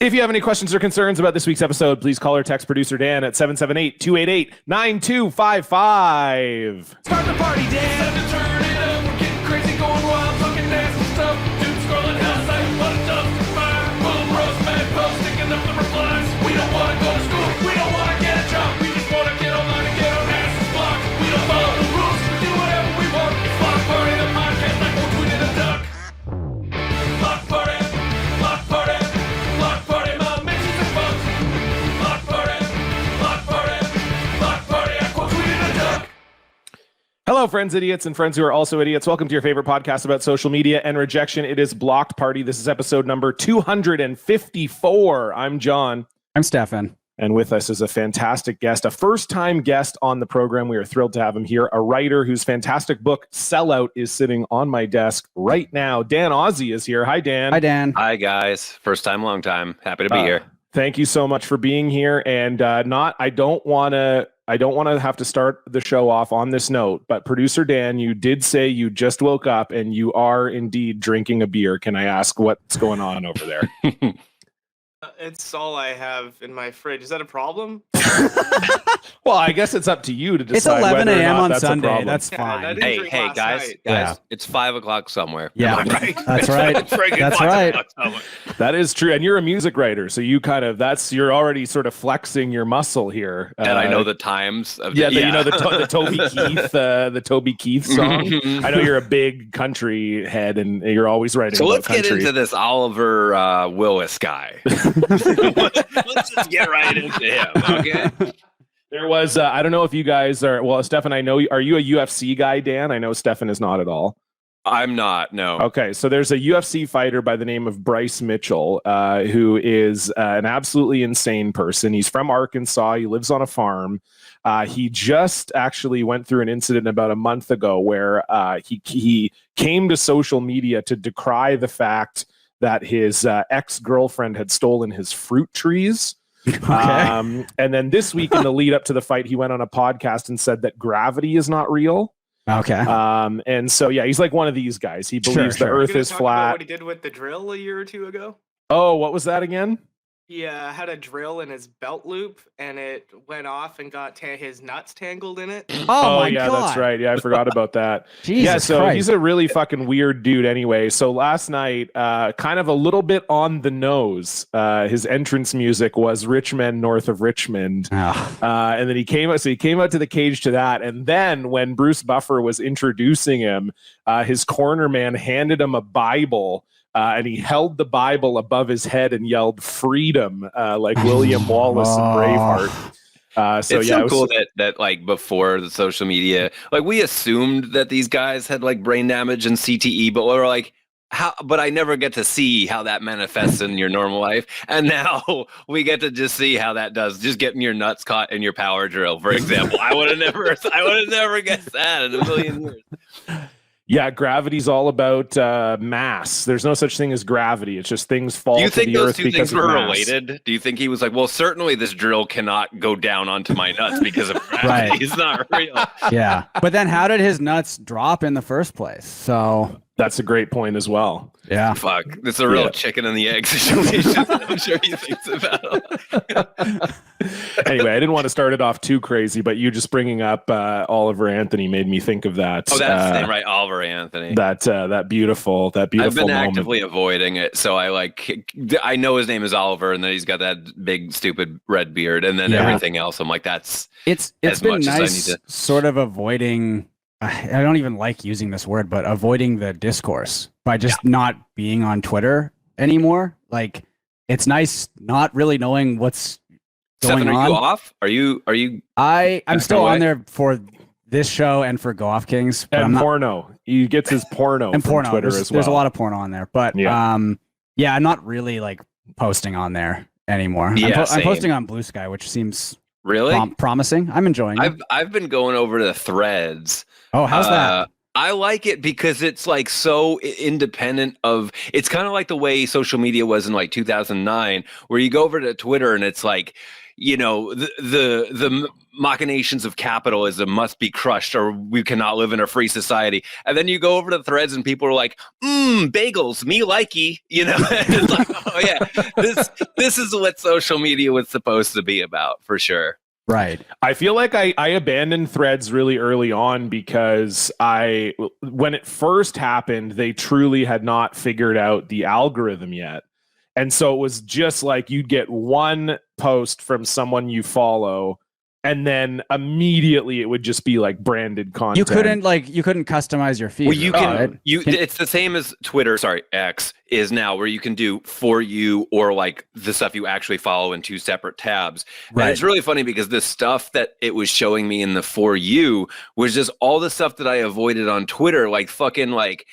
If you have any questions or concerns about this week's episode, please call or text producer Dan at 778-288-9255. Start the party, Dan. Time to turn it up. We're getting crazy, going wild, talking nasty stuff. Doom scrolling hell sites, what a dumpster fire. Boom, roast, mad post, sticking up the replies. We don't want to go to school. We don't want to get a job. We just want to get online and get our asses blocked. We don't follow the rules. We do whatever we want. It's Block Party, the podcast like we'll tweet in a duck. Block Party. Block Party. Block Party. My mentions and bugs. Block Party. Block Party. Block Party. I quote tweet in a duck. Hello, friends, idiots, and friends who are also idiots. Welcome to your favorite podcast about social media and rejection. It is Blocked Party. This is episode number 254. I'm John. I'm Stefan. And with us is a fantastic guest, a first-time guest on the program. We are thrilled to have him here. A writer whose fantastic book, Sellout, is sitting on my desk right now. Dan Ozzi is here. Hi, Dan. Hi, Dan. Hi, guys. First time, long time. Happy to be here. Thank you so much for being here. And I don't want to have to start the show off on this note, but producer Dan, you did say you just woke up and you are indeed drinking a beer. Can I ask what's going on over there? It's all I have in my fridge. Is that a problem? Well, I guess it's up to you to decide. It's 11 whether or a.m. not on that's a Sunday. problem. That's Yeah, fine. that is- Hey, drink hey, last guys, night. Yeah. it's 5 o'clock somewhere. Yeah, Am I right? that's right. It's freaking That's 5 right. o'clock somewhere. That is true. And you're a music writer, so you're already sort of flexing your muscle here. And I know the times of you know the Toby Keith, the Toby Keith song. I know you're a big country head, and you're always writing. So about let's get country. into this Oliver Willis guy. Let's just get right into him, okay? There was, I don't know if you guys are. Well, Stefan, I know. Are you a UFC guy, Dan? I know Stefan is not at all. I'm not, no. Okay, so there's a UFC fighter by the name of Bryce Mitchell, who is an absolutely insane person. He's from Arkansas. He lives on a farm. He just actually went through an incident about a month ago where he came to social media to decry the fact that his ex-girlfriend had stolen his fruit trees. Okay. And then this week in the lead up to the fight, he went on a podcast and said that gravity is not real. Okay. And so, yeah, he's like one of these guys. He believes the Sure. earth You gonna is talk about flat. what he did with the drill a year or two ago? Oh, what was that again? He had a drill in his belt loop, and it went off and got his nuts tangled in it. Oh my yeah, God. that's right. Yeah, I forgot about that. Jesus Yeah, so Christ. he's a really fucking weird dude anyway. So last night, kind of a little bit on the nose, his entrance music was Rich Men North of Richmond. Oh. And then he came out to the cage to that. And then when Bruce Buffer was introducing him, his corner man handed him a Bible. And he held the Bible above his head and yelled "freedom" like William Wallace in Braveheart. So It's yeah, so it was- cool that like before the social media, like we assumed that these guys had like brain damage and CTE, but we were like, how? But I never get to see how that manifests in your normal life, and now we get to just see how that does. Just getting your nuts caught in your power drill, for example. I would have never guessed that in a million years. Yeah, gravity's all about mass. There's no such thing as gravity. It's just things fall Do you to think the those earth two because things of were mass. related? Do you think he was like, well, certainly this drill cannot go down onto my nuts because of gravity. Right. It's not real. Yeah. But then how did his nuts drop in the first place? So, That's a great point as well. yeah. Fuck. This is a real Yeah. chicken and the egg situation. I'm sure he thinks about. Anyway, I didn't want to start it off too crazy, but you just bringing up Oliver Anthony made me think of that. Oh, that's his name, right? Oliver Anthony. That beautiful I've been moment. actively avoiding it, so I know his name is Oliver, and then he's got that big stupid red beard, and then Yeah. everything else. I'm like, that's It's as been much as I nice need sort of avoiding, I don't even like using this word, but avoiding the discourse by just not being on Twitter anymore. Like, it's nice not really knowing what's going Stefan, are on. you off? Are you? I'm Back still away? on there for this show and for Go Off Kings, but I'm And not. porno. He gets his porno And from porno. Twitter There's, as well. there's a lot of porno on there, but Yeah. I'm not really like posting on there anymore. Yeah, I'm same. posting on Blue Sky, which seems Really? promising. I'm enjoying it. I've been going over to the threads. Oh, how's that? I like it because it's like so independent of. It's kind of like the way social media was in like 2009, where you go over to Twitter and it's like, the machinations of capitalism must be crushed, or we cannot live in a free society. And then you go over to Threads and people are like, bagels, me likey, It's like, oh yeah, this is what social media was supposed to be about for sure. Right. I feel like I abandoned Threads really early on because when it first happened, they truly had not figured out the algorithm yet. And so it was just like you'd get one post from someone you follow, and then immediately it would just be like branded content. You couldn't customize your feed. Well, you can. right? It's the same as Twitter. Sorry, X is now, where you can do for you or like the stuff you actually follow in two separate tabs. Right. And it's really funny because the stuff that it was showing me in the for you was just all the stuff that I avoided on Twitter, like fucking like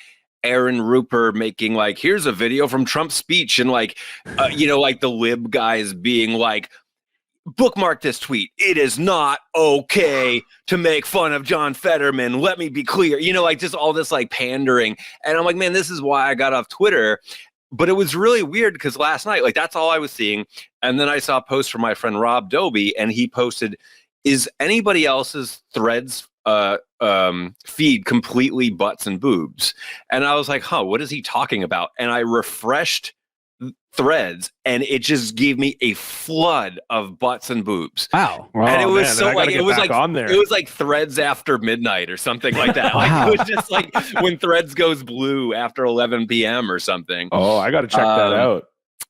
Aaron Rupert making like, here's a video from Trump's speech, and like, like the lib guys being like, bookmark this tweet. It is not okay to make fun of John Fetterman. Let me be clear. Like just all this like pandering. And I'm like, man, this is why I got off Twitter. But it was really weird because last night, like that's all I was seeing. And then I saw a post from my friend Rob Doby, and he posted, is anybody else's Threads feed completely butts and boobs? And I was like, what is he talking about? And I refreshed Threads, and it just gave me a flood of butts and boobs. Wow. And it was man, so like it was like on there. It was like Threads after midnight or something like that. Wow. Like it was just like when Threads goes blue after 11 p.m. or something. Oh, I got to check that out.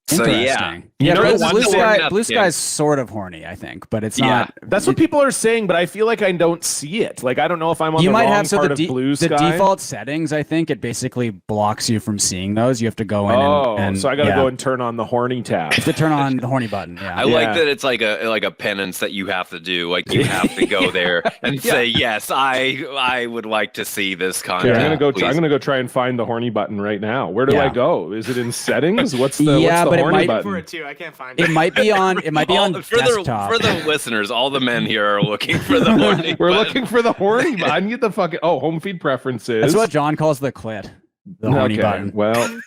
So yeah, Interesting. You know Blue, what? Blue Sky, Yeah. Blue Sky's sort of horny, I think, but it's Yeah. not. That's what people are saying, but I feel like I don't see it. Like I don't know if I'm on You the might wrong have part of Blue the Sky. default settings. I think it basically blocks you from seeing those. You have to go in and so I got to go and turn on the horny tab. to turn on the horny button. Yeah. I like that it's like a penance that you have to do. Like you have to go there and say, yes, I would like to see this content. Okay, I'm gonna go. please." I'm gonna go try and find the horny button right now. Where do Yeah. I go? Is it in settings? What's the but it horny might- button? For it too, I can't find It it. might be on. It might be on for the desktop. for the listeners, all the men here are looking for the horny. We're button. looking for the horny button. I need the fucking home feed preferences. That's what John calls the clit. The horny button. Well,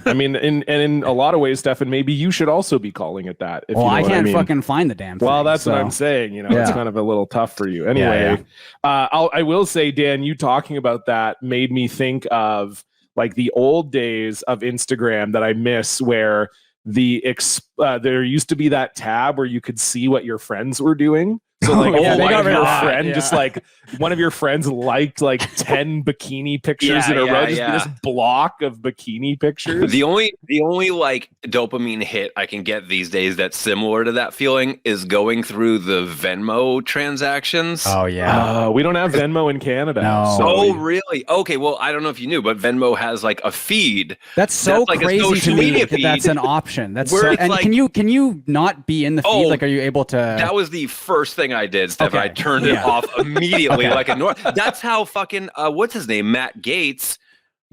I mean, in a lot of ways, Stefan, maybe you should also be calling it that. If Well, you know I what can't mean. fucking find the damn thing. Well, that's what so- I'm saying. It's Yeah. kind of a little tough for you. Anyway, I will say, Dan, you talking about that made me think of like the old days of Instagram that I miss, where there used to be that tab where you could see what your friends were doing. So like yeah, they one got of rid your of that, friend yeah. just like one of your friends liked like 10 bikini pictures in a row, just this block of bikini pictures. The only like dopamine hit I can get these days that's similar to that feeling is going through the Venmo transactions. Oh yeah. We don't have Venmo in Canada. No. so Oh, really? Okay, well, I don't know if you knew, but Venmo has like a feed. That's so That's like a crazy to social me media that that's feed an option. That's where so, it's and like- can you not be in the feed? Oh, Like, are you able to? That was the first thing I did, Steph. Okay. I turned it Yeah. off immediately, Okay. like a That's how fucking what's his name, Matt Gaetz,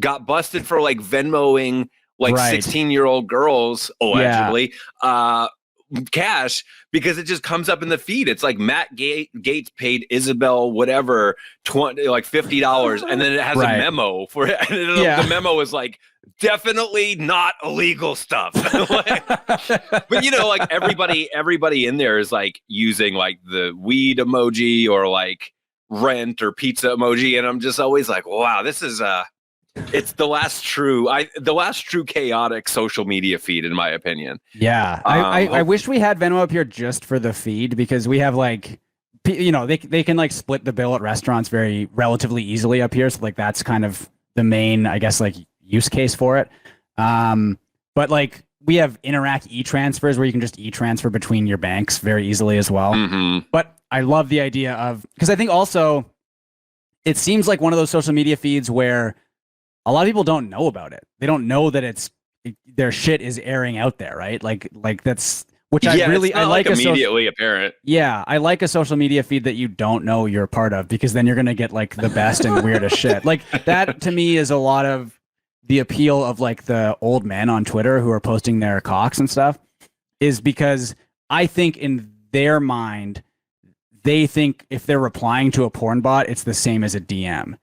got busted for like Venmoing like Right. 16-year-old girls allegedly cash, because it just comes up in the feed. It's like Matt Gaetz paid Isabel whatever like $50, and then it has Right. a memo for it. And Yeah. the memo is like, definitely not illegal stuff. But like everybody in there is like using like the weed emoji or like rent or pizza emoji, and I'm just always like, wow, this is it's the last true chaotic social media feed, in my opinion. Yeah, I wish we had Venmo up here just for the feed, because we have like, they can like split the bill at restaurants relatively easily up here. So like that's kind of the main, I guess, like use case for it. But like we have Interac e-transfers where you can just e-transfer between your banks very easily as well. Mm-hmm. But I love the idea of, because I think also it seems like one of those social media feeds where a lot of people don't know about it. They don't know that their shit is airing out there, right? Like that's, which I like immediately apparent. Yeah, I like a social media feed that you don't know you're a part of, because then you're gonna get like the best and weirdest shit. Like that to me is a lot of the appeal of like the old men on Twitter who are posting their cocks and stuff, is because I think in their mind, they think if they're replying to a porn bot, it's the same as a DM.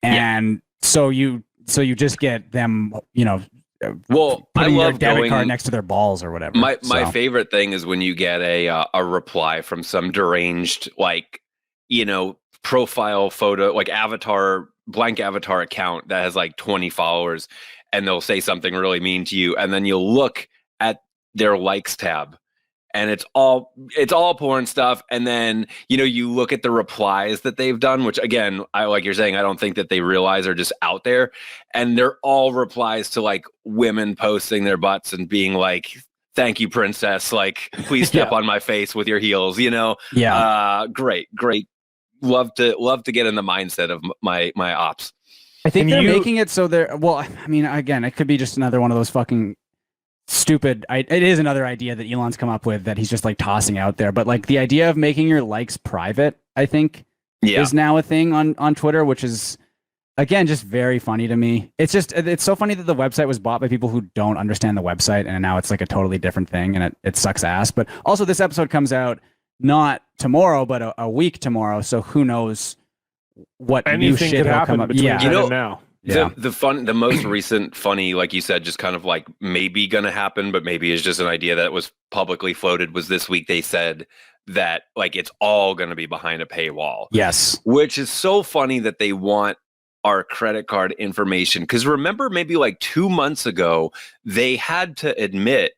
and so you just get them, Well, I putting your love debit going card next to their balls or whatever. My So, favorite thing is when you get a reply from some deranged profile photo, like blank avatar account that has like 20 followers, and they'll say something really mean to you, and then you'll look at their likes tab, and it's all porn stuff, and then you look at the replies that they've done, which again, I like you're saying, I don't think that they realize are just out there, and they're all replies to like women posting their butts and being like, thank you, princess, like please step on my face with your heels, great love to get in the mindset of my ops. I think And they're you- making it so they're, well, I mean, again, it could be just another one of those fucking stupid, it is another idea that Elon's come up with that he's just like tossing out there. But like the idea of making your likes private, I think is now a thing on Twitter, which is, again, just very funny to me. It's so funny that the website was bought by people who don't understand the website, and now it's like a totally different thing, and it sucks ass. But also, this episode comes out not tomorrow, but a week tomorrow. So who knows what new Anything shit could will happen come up. between Yeah, then and now. Yeah. The most recent funny, like you said, just kind of like maybe gonna happen, but maybe is just an idea that was publicly floated, was this week they said that like it's all gonna be behind a paywall. Yes. Which is so funny that they want our credit card information. Because remember, maybe like 2 months ago, they had to admit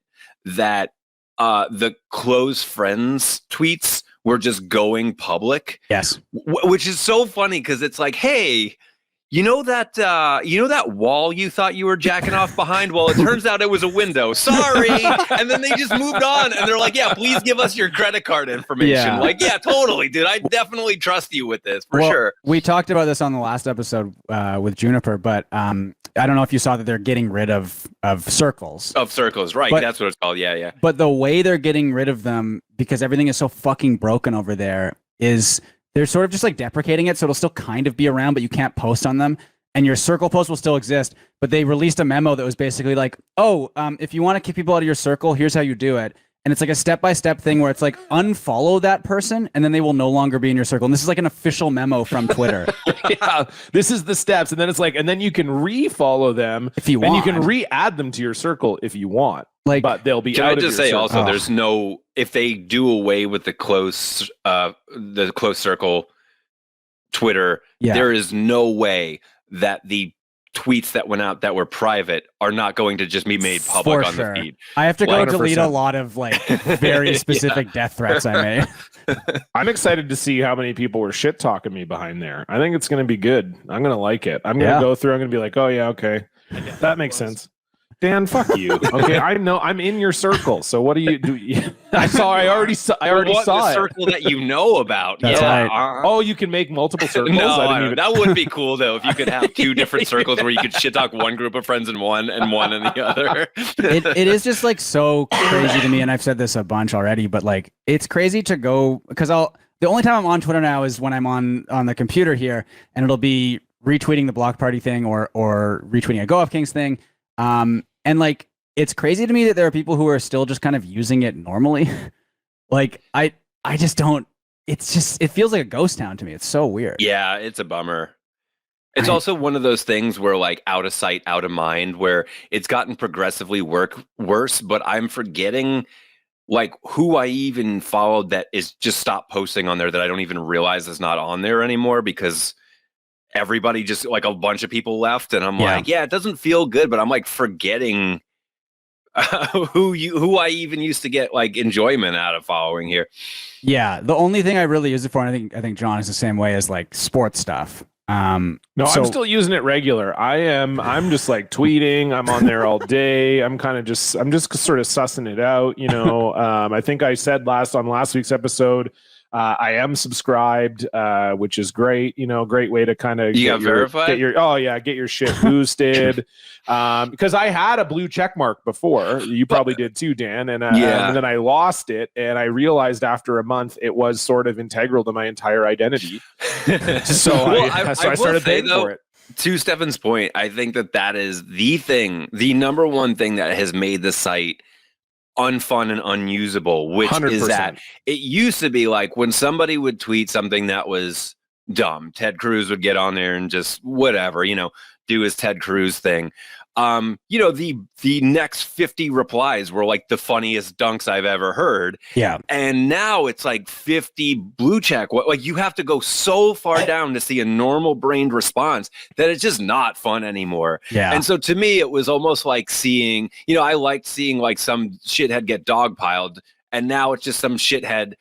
that the close friends tweets were just going public. Yes. Which is so funny because it's like, hey, you know that wall you thought you were jacking off behind? Well, it turns out it was a window. Sorry. And then they just moved on, and they're like, yeah, please give us your credit card information. Yeah. Like, yeah, totally, dude. I definitely trust you with this for sure. We talked about this on the last episode with Juniper, but I don't know if you saw that they're getting rid of circles. Of circles, right? But- That's what it's called. Yeah. But the way they're getting rid of them, because everything is so fucking broken over there, is they're sort of just like deprecating it, so it'll still kind of be around, but you can't post on them. And your circle post will still exist, but they released a memo that was basically like, if you want to kick people out of your circle, here's how you do it. And it's like a step-by-step thing where it's like, unfollow that person, and then they will no longer be in your circle. And this is like an official memo from Twitter. Yeah, this is the steps, and then it's like, and then you can re-follow them If you and you want. can re-add them to your circle if you want. Like, But they'll be Can out I of just your say circle. also, Oh. there's no, if they do away with the close circle Twitter, Yeah. there is no way that the tweets that went out that were private are not going to just be made public For on sure. the feed. I have to go 100%. delete a lot of like very specific death threats I made. I'm excited to see how many people were shit talking me behind there. I think it's going to be good. I'm going to like it. I'm going to Yeah. go through. I'm going to be like, oh yeah, okay, that makes sense. Dan, fuck you. Okay, I know I'm in your circle. So what do you do? I already saw the it. circle that you know about. That's yeah. right. Oh, you can make multiple circles. No, I didn't even. that would be cool though. If you could have two different circles where you could shit talk one group of friends in one and one in the other. It is just like so crazy to me, and I've said this a bunch already, but like it's crazy to go because the only time I'm on Twitter now is when I'm on the computer here, and it'll be retweeting the Block Party thing or retweeting a Go Off Kings thing. And like it's crazy to me that there are people who are still just kind of using it normally. Like I just don't. It feels like a ghost town to me. It's so weird. Yeah, it's a bummer. It's also one of those things where like out of sight, out of mind, where it's gotten progressively worse, but I'm forgetting like who I even followed that is just stopped posting on there that I don't even realize is not on there anymore because everybody just like a bunch of people left. And I'm like, yeah, it doesn't feel good, but I'm like forgetting who I even used to get like enjoyment out of following here. Yeah, the only thing I really use it for, and I think John is the same way, as like sports stuff. No, so- I'm still using it regular. I'm just like tweeting. I'm on there all day. I'm just sort of sussing it out. I think I said on last week's episode, I am subscribed, which is great. Great way to kind of verified? get your shit boosted. Because I had a blue check mark before. You probably did too, Dan. And then I lost it, and I realized after a month it was sort of integral to my entire identity. So I started paying for it. To Stefan's point, I think that is the number one thing that has made the site unfun and unusable, which 100%. is that it used to be like when somebody would tweet something that was dumb. Ted Cruz would get on there and just whatever, do his Ted Cruz thing. The next 50 replies were like the funniest dunks I've ever heard. Yeah. And now it's like 50 blue check. Like you have to go so far down to see a normal brained response that it's just not fun anymore. Yeah. And so to me, it was almost like seeing, I liked seeing like some shithead get dogpiled, and now it's just some shithead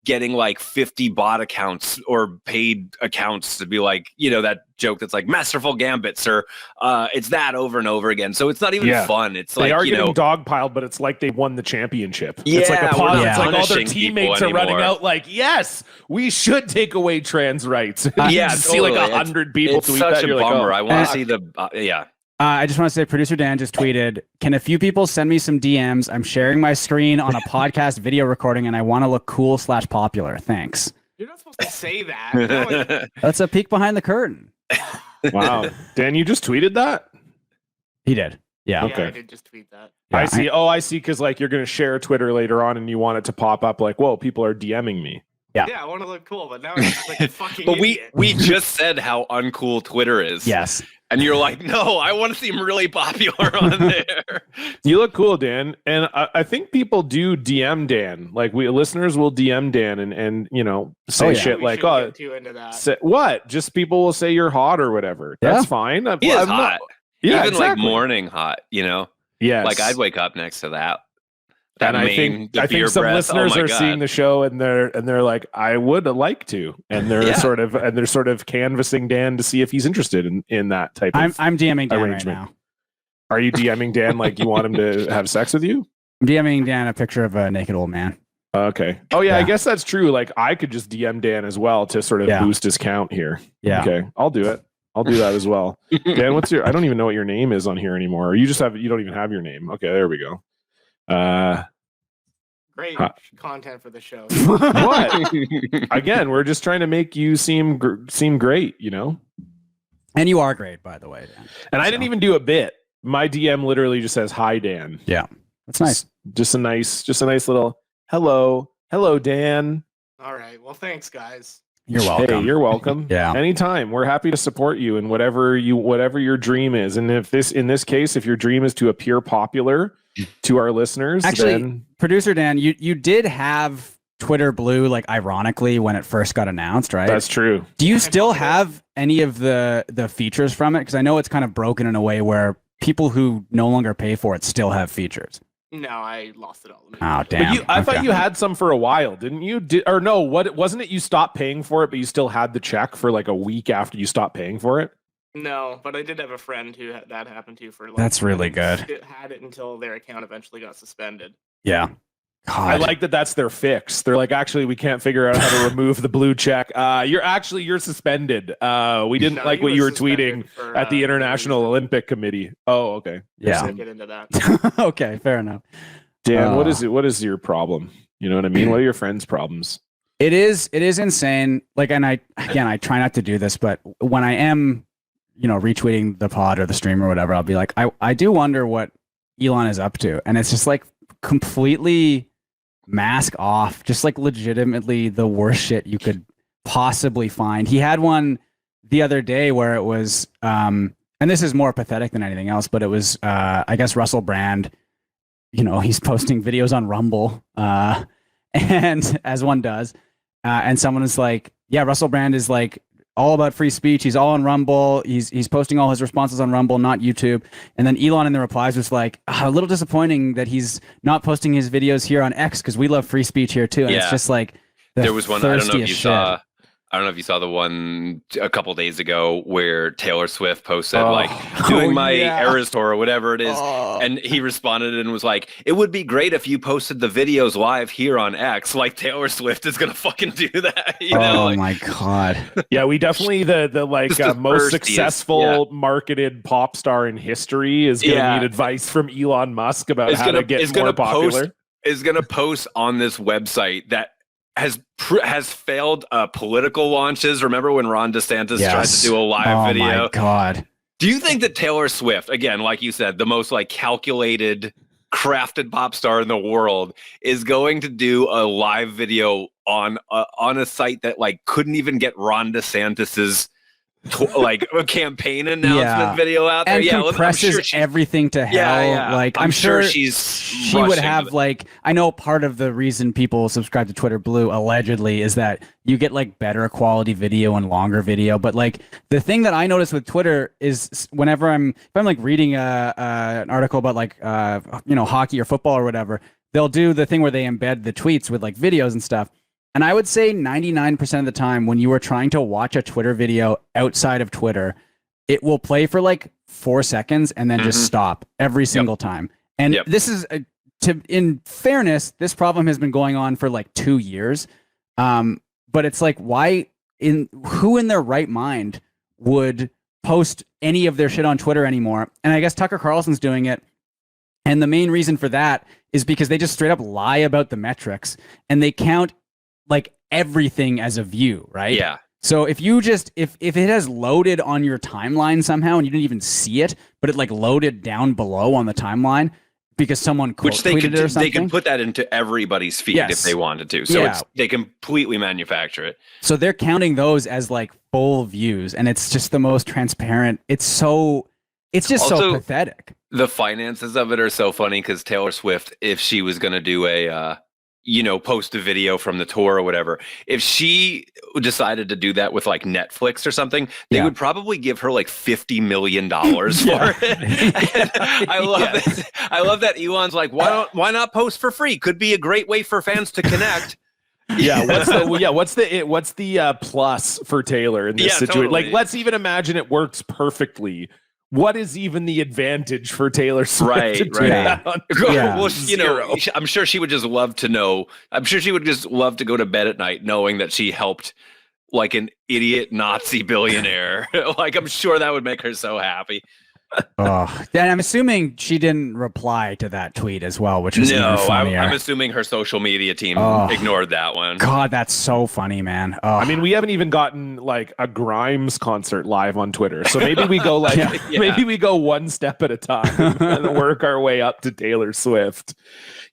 getting like 50 bot accounts or paid accounts to be like, that joke that's like masterful gambit, sir. It's that over and over again. So it's not even fun. It's they like, are getting dogpiled, but it's like they won the championship. Yeah, it's like a pause. we're It's not like all their punishing teammates people are running anymore. out like, yes, we should take away trans rights. Yeah, You see like totally. 100 people It's tweet such that. a You're like, bummer. oh, I want fuck. to see the I just want to say, producer Dan just tweeted, "Can a few people send me some DMs? I'm sharing my screen on a podcast video recording, and I want to look cool/popular. Thanks." You're not supposed to say that. No, That's a peek behind the curtain. Wow. Dan, you just tweeted that? He did. Yeah. yeah, Okay. I did just tweet that. Yeah, I see. I see. Because like you're going to share Twitter later on and you want it to pop up like, whoa, people are DMing me. Yeah. Yeah, I want to look cool, but now it's like a fucking But idiot. we just said how uncool Twitter is. Yes. And you're like, no, I want to seem really popular on there. You look cool, Dan. And I think people do DM Dan. Like listeners will DM Dan and say Oh, yeah. shit We like, shouldn't oh, get too into that. say, what? Just people will say you're hot or whatever. Yeah. That's fine. He is I'm not- hot. yeah, Even like exactly. morning hot, Yes. Like I'd wake up next to that. And I mane, think the beer some breath. listeners Oh my are God. seeing the show and they're like, I would like to, and they're Yeah. sort of canvassing Dan to see if he's interested in that type of. I'm DMing Dan right arrangement. now. Are you DMing Dan like you want him to have sex with you? I'm DMing Dan a picture of a naked old man. Okay. Oh yeah, I Yeah. guess that's true. Like I could just DM Dan as well to sort of Yeah. boost his count here. Yeah. Okay, I'll do it. I'll do that as well. Dan, what's your? I don't even know what your name is on here anymore. Or you don't even have your name. Okay, there we go. Great Huh. content for the show. What? Again, we're just trying to make you seem great, And you are great, by the way, Dan. And I didn't even do a bit. My DM literally just says hi, Dan. That's nice. Just a nice little hello, Dan. All right. Well, thanks, guys. You're welcome. Hey, you're welcome. Yeah. Anytime. We're happy to support you in whatever your dream is. And in this case, if your dream is to appear popular to our listeners, Actually, then Producer Dan, you did have Twitter Blue, like ironically, when it first got announced, right? that's true. Do you still have any of the features from it? Because I know it's kind of broken in a way where people who no longer pay for it still have features. No, I lost it all. Oh, damn. But I thought you had some for a while, didn't you? Or no, wasn't it you stopped paying for it, but you still had the check for like a week after you stopped paying for it? No, but I did have a friend who that happened to for like. That's really good. It had it until their account eventually got suspended. Yeah. I God. like that that's their fix. They're like, actually, we can't figure out how to remove the blue check. You're suspended. We didn't No, like he what was you were suspended tweeting for, at the no International reason. Olympic Committee. Oh, okay. Yeah. We'll get into that. Okay, fair enough. Dan, what Uh, is it? What is your problem? You know what I mean? What are your friends' problems? It is insane. Like, and I try not to do this, but when I am, retweeting the pod or the stream or whatever, I'll be like, I do wonder what Elon is up to. And it's just like completely mask off, just like legitimately the worst shit you could possibly find. He had one the other day where it was, and this is more pathetic than anything else, but it was, I guess Russell Brand, he's posting videos on Rumble, and as one does, and someone is like, yeah, Russell Brand is like all about free speech. He's all on Rumble. He's posting all his responses on Rumble, not YouTube. And then Elon in the replies was like, a little disappointing that he's not posting his videos here on X because we love free speech here too. And it's Yeah. just like There was one. I don't know if you thirstiest saw. I don't know if you saw the one a couple days ago where Taylor Swift posted like doing my Eras tour or whatever it is, and he responded and was like, "It would be great if you posted the videos live here on X." Like Taylor Swift is gonna fucking do that. Oh like, my God. Yeah, we definitely the like Just the most thirstiest, successful marketed pop star in history is going to Yeah. need advice from Elon Musk about Is how gonna- to get is more gonna popular. is gonna post on this website that has failed political launches. Remember when Ron DeSantis tried to do a live video? Oh my God. Do you think that Taylor Swift, again, like you said, the most like calculated, crafted pop star in the world, is going to do a live video on a site that like couldn't even get Ron DeSantis's like a campaign announcement video out there. And Yeah, compresses everything to hell. Like I'm sure she would have like, I know part of the reason people subscribe to Twitter Blue allegedly is that you get like better quality video and longer video. But like the thing that I notice with Twitter is whenever if I'm like reading an article about like hockey or football or whatever, they'll do the thing where they embed the tweets with like videos and stuff. And I would say 99% of the time when you are trying to watch a Twitter video outside of Twitter, it will play for like 4 seconds and then just stop every single time. And this is, in fairness, this problem has been going on for like 2 years. But it's like, who in their right mind would post any of their shit on Twitter anymore? And I guess Tucker Carlson's doing it. And the main reason for that is because they just straight up lie about the metrics and they count like everything as a view, right? Yeah. So if you just if it has loaded on your timeline somehow and you didn't even see it, but it like loaded down below on the timeline because someone tweeted it or something, they can put that into everybody's feed if they wanted to. So they completely manufacture it. So they're counting those as like full views, and it's just the most transparent. It's so pathetic. The finances of it are so funny because Taylor Swift, if she was going to do a post a video from the tour or whatever, if she decided to do that with like Netflix or something, they would probably give her like $50 million for it. I love that Elon's like, why not post for free? Could be a great way for fans to connect. What's the plus for Taylor in this situation? Totally. Like, let's even imagine it works perfectly. What is even the advantage for Taylor Swift to do that on Well, I'm sure she would just love to know. I'm sure she would just love to go to bed at night knowing that she helped like an idiot Nazi billionaire. Like, I'm sure that would make her so happy. And I'm assuming she didn't reply to that tweet as well, which is even funnier. I'm assuming her social media team ignored that one. God, that's so funny, man. I mean, we haven't even gotten like a Grimes concert live on Twitter, so maybe we go maybe we go one step at a time and work our way up to Taylor Swift.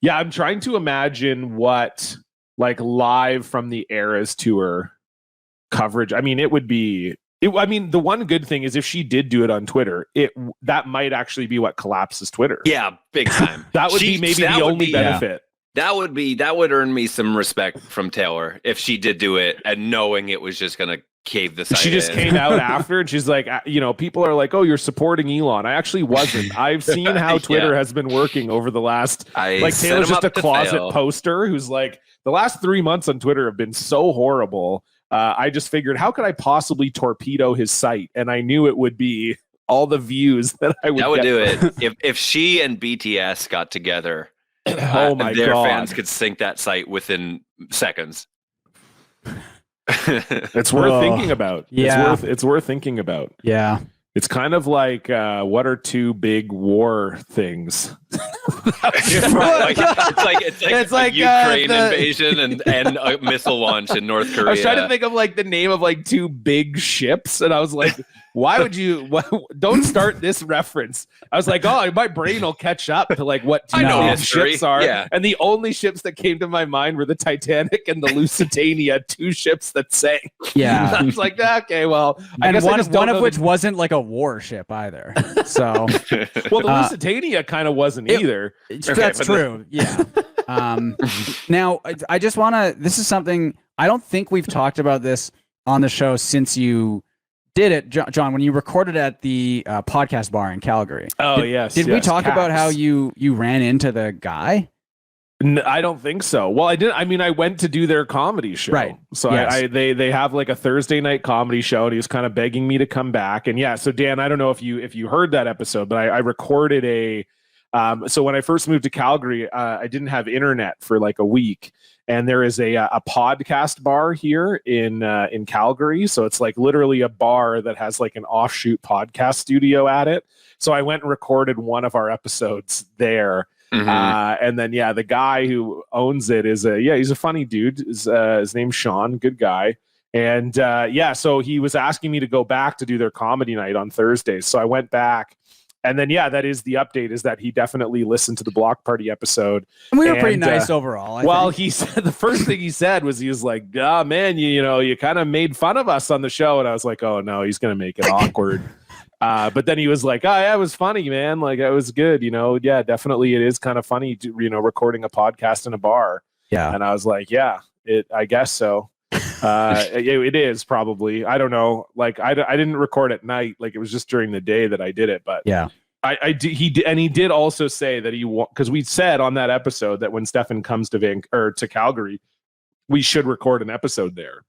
Yeah, I'm trying to imagine what like live from the Eras tour coverage. I mean, it would be. The one good thing is if she did do it on Twitter, that might actually be what collapses Twitter. Yeah, big time. That would be maybe the only benefit. That would earn me some respect from Taylor if she did do it and knowing it was just gonna cave the site. She just came out after and she's like, people are like, oh, you're supporting Elon. I actually wasn't. I've seen how Twitter has been working over the last. Taylor's just a closet poster who's like, the last 3 months on Twitter have been so horrible. I just figured, how could I possibly torpedo his site? And I knew it would be all the views that I would. That would do it. If she and BTS got together, oh my their God, fans could sync that site within seconds. It's worth thinking about. Yeah, it's worth thinking about. Yeah. It's kind of like what are two big war things? It's like Ukraine invasion and a missile launch in North Korea. I was trying to think of like the name of like two big ships, and I was like, why would you? Don't start this reference. I was like, oh, my brain will catch up to like what two big ships are. Yeah. And the only ships that came to my mind were the Titanic and the Lusitania, two ships that sank. Yeah, I was like, okay, well, I guess one of which wasn't like a warship either. So, well, the Lusitania kind of wasn't either. That's true. Yeah. Now, I just want to. This is something I don't think we've talked about this on the show since you did it, John, when you recorded at the podcast bar in Calgary. Oh, yes. Did we talk about how you ran into the guy? I don't think so. Well, I didn't. I mean, I went to do their comedy show. Right. So they have like a Thursday night comedy show, and he was kind of begging me to come back. And yeah, so Dan, I don't know if you heard that episode, but I recorded a. So when I first moved to Calgary, I didn't have internet for like a week. And there is a podcast bar here in Calgary. So it's like literally a bar that has like an offshoot podcast studio at it. So I went and recorded one of our episodes there. Mm-hmm. And then, the guy who owns it is he's a funny dude. His name's Sean, good guy. And so he was asking me to go back to do their comedy night on Thursdays. So I went back. And then, yeah, that is the update, is that he definitely listened to the Block Party episode. And we were pretty nice overall. I think. He said, the first thing he said was, he was like, "Ah, man, you kind of made fun of us on the show." And I was like, "Oh no, he's going to make it awkward." But then he was like, "Oh yeah, it was funny, man. Like, it was good. Yeah, definitely. It is kind of funny to, recording a podcast in a bar." Yeah. And I was like, "Yeah, I guess so." It is probably. I don't know. Like, I didn't record at night. Like, it was just during the day that I did it. But yeah, he did also say that because we said on that episode that when Stefan comes to Calgary, we should record an episode there.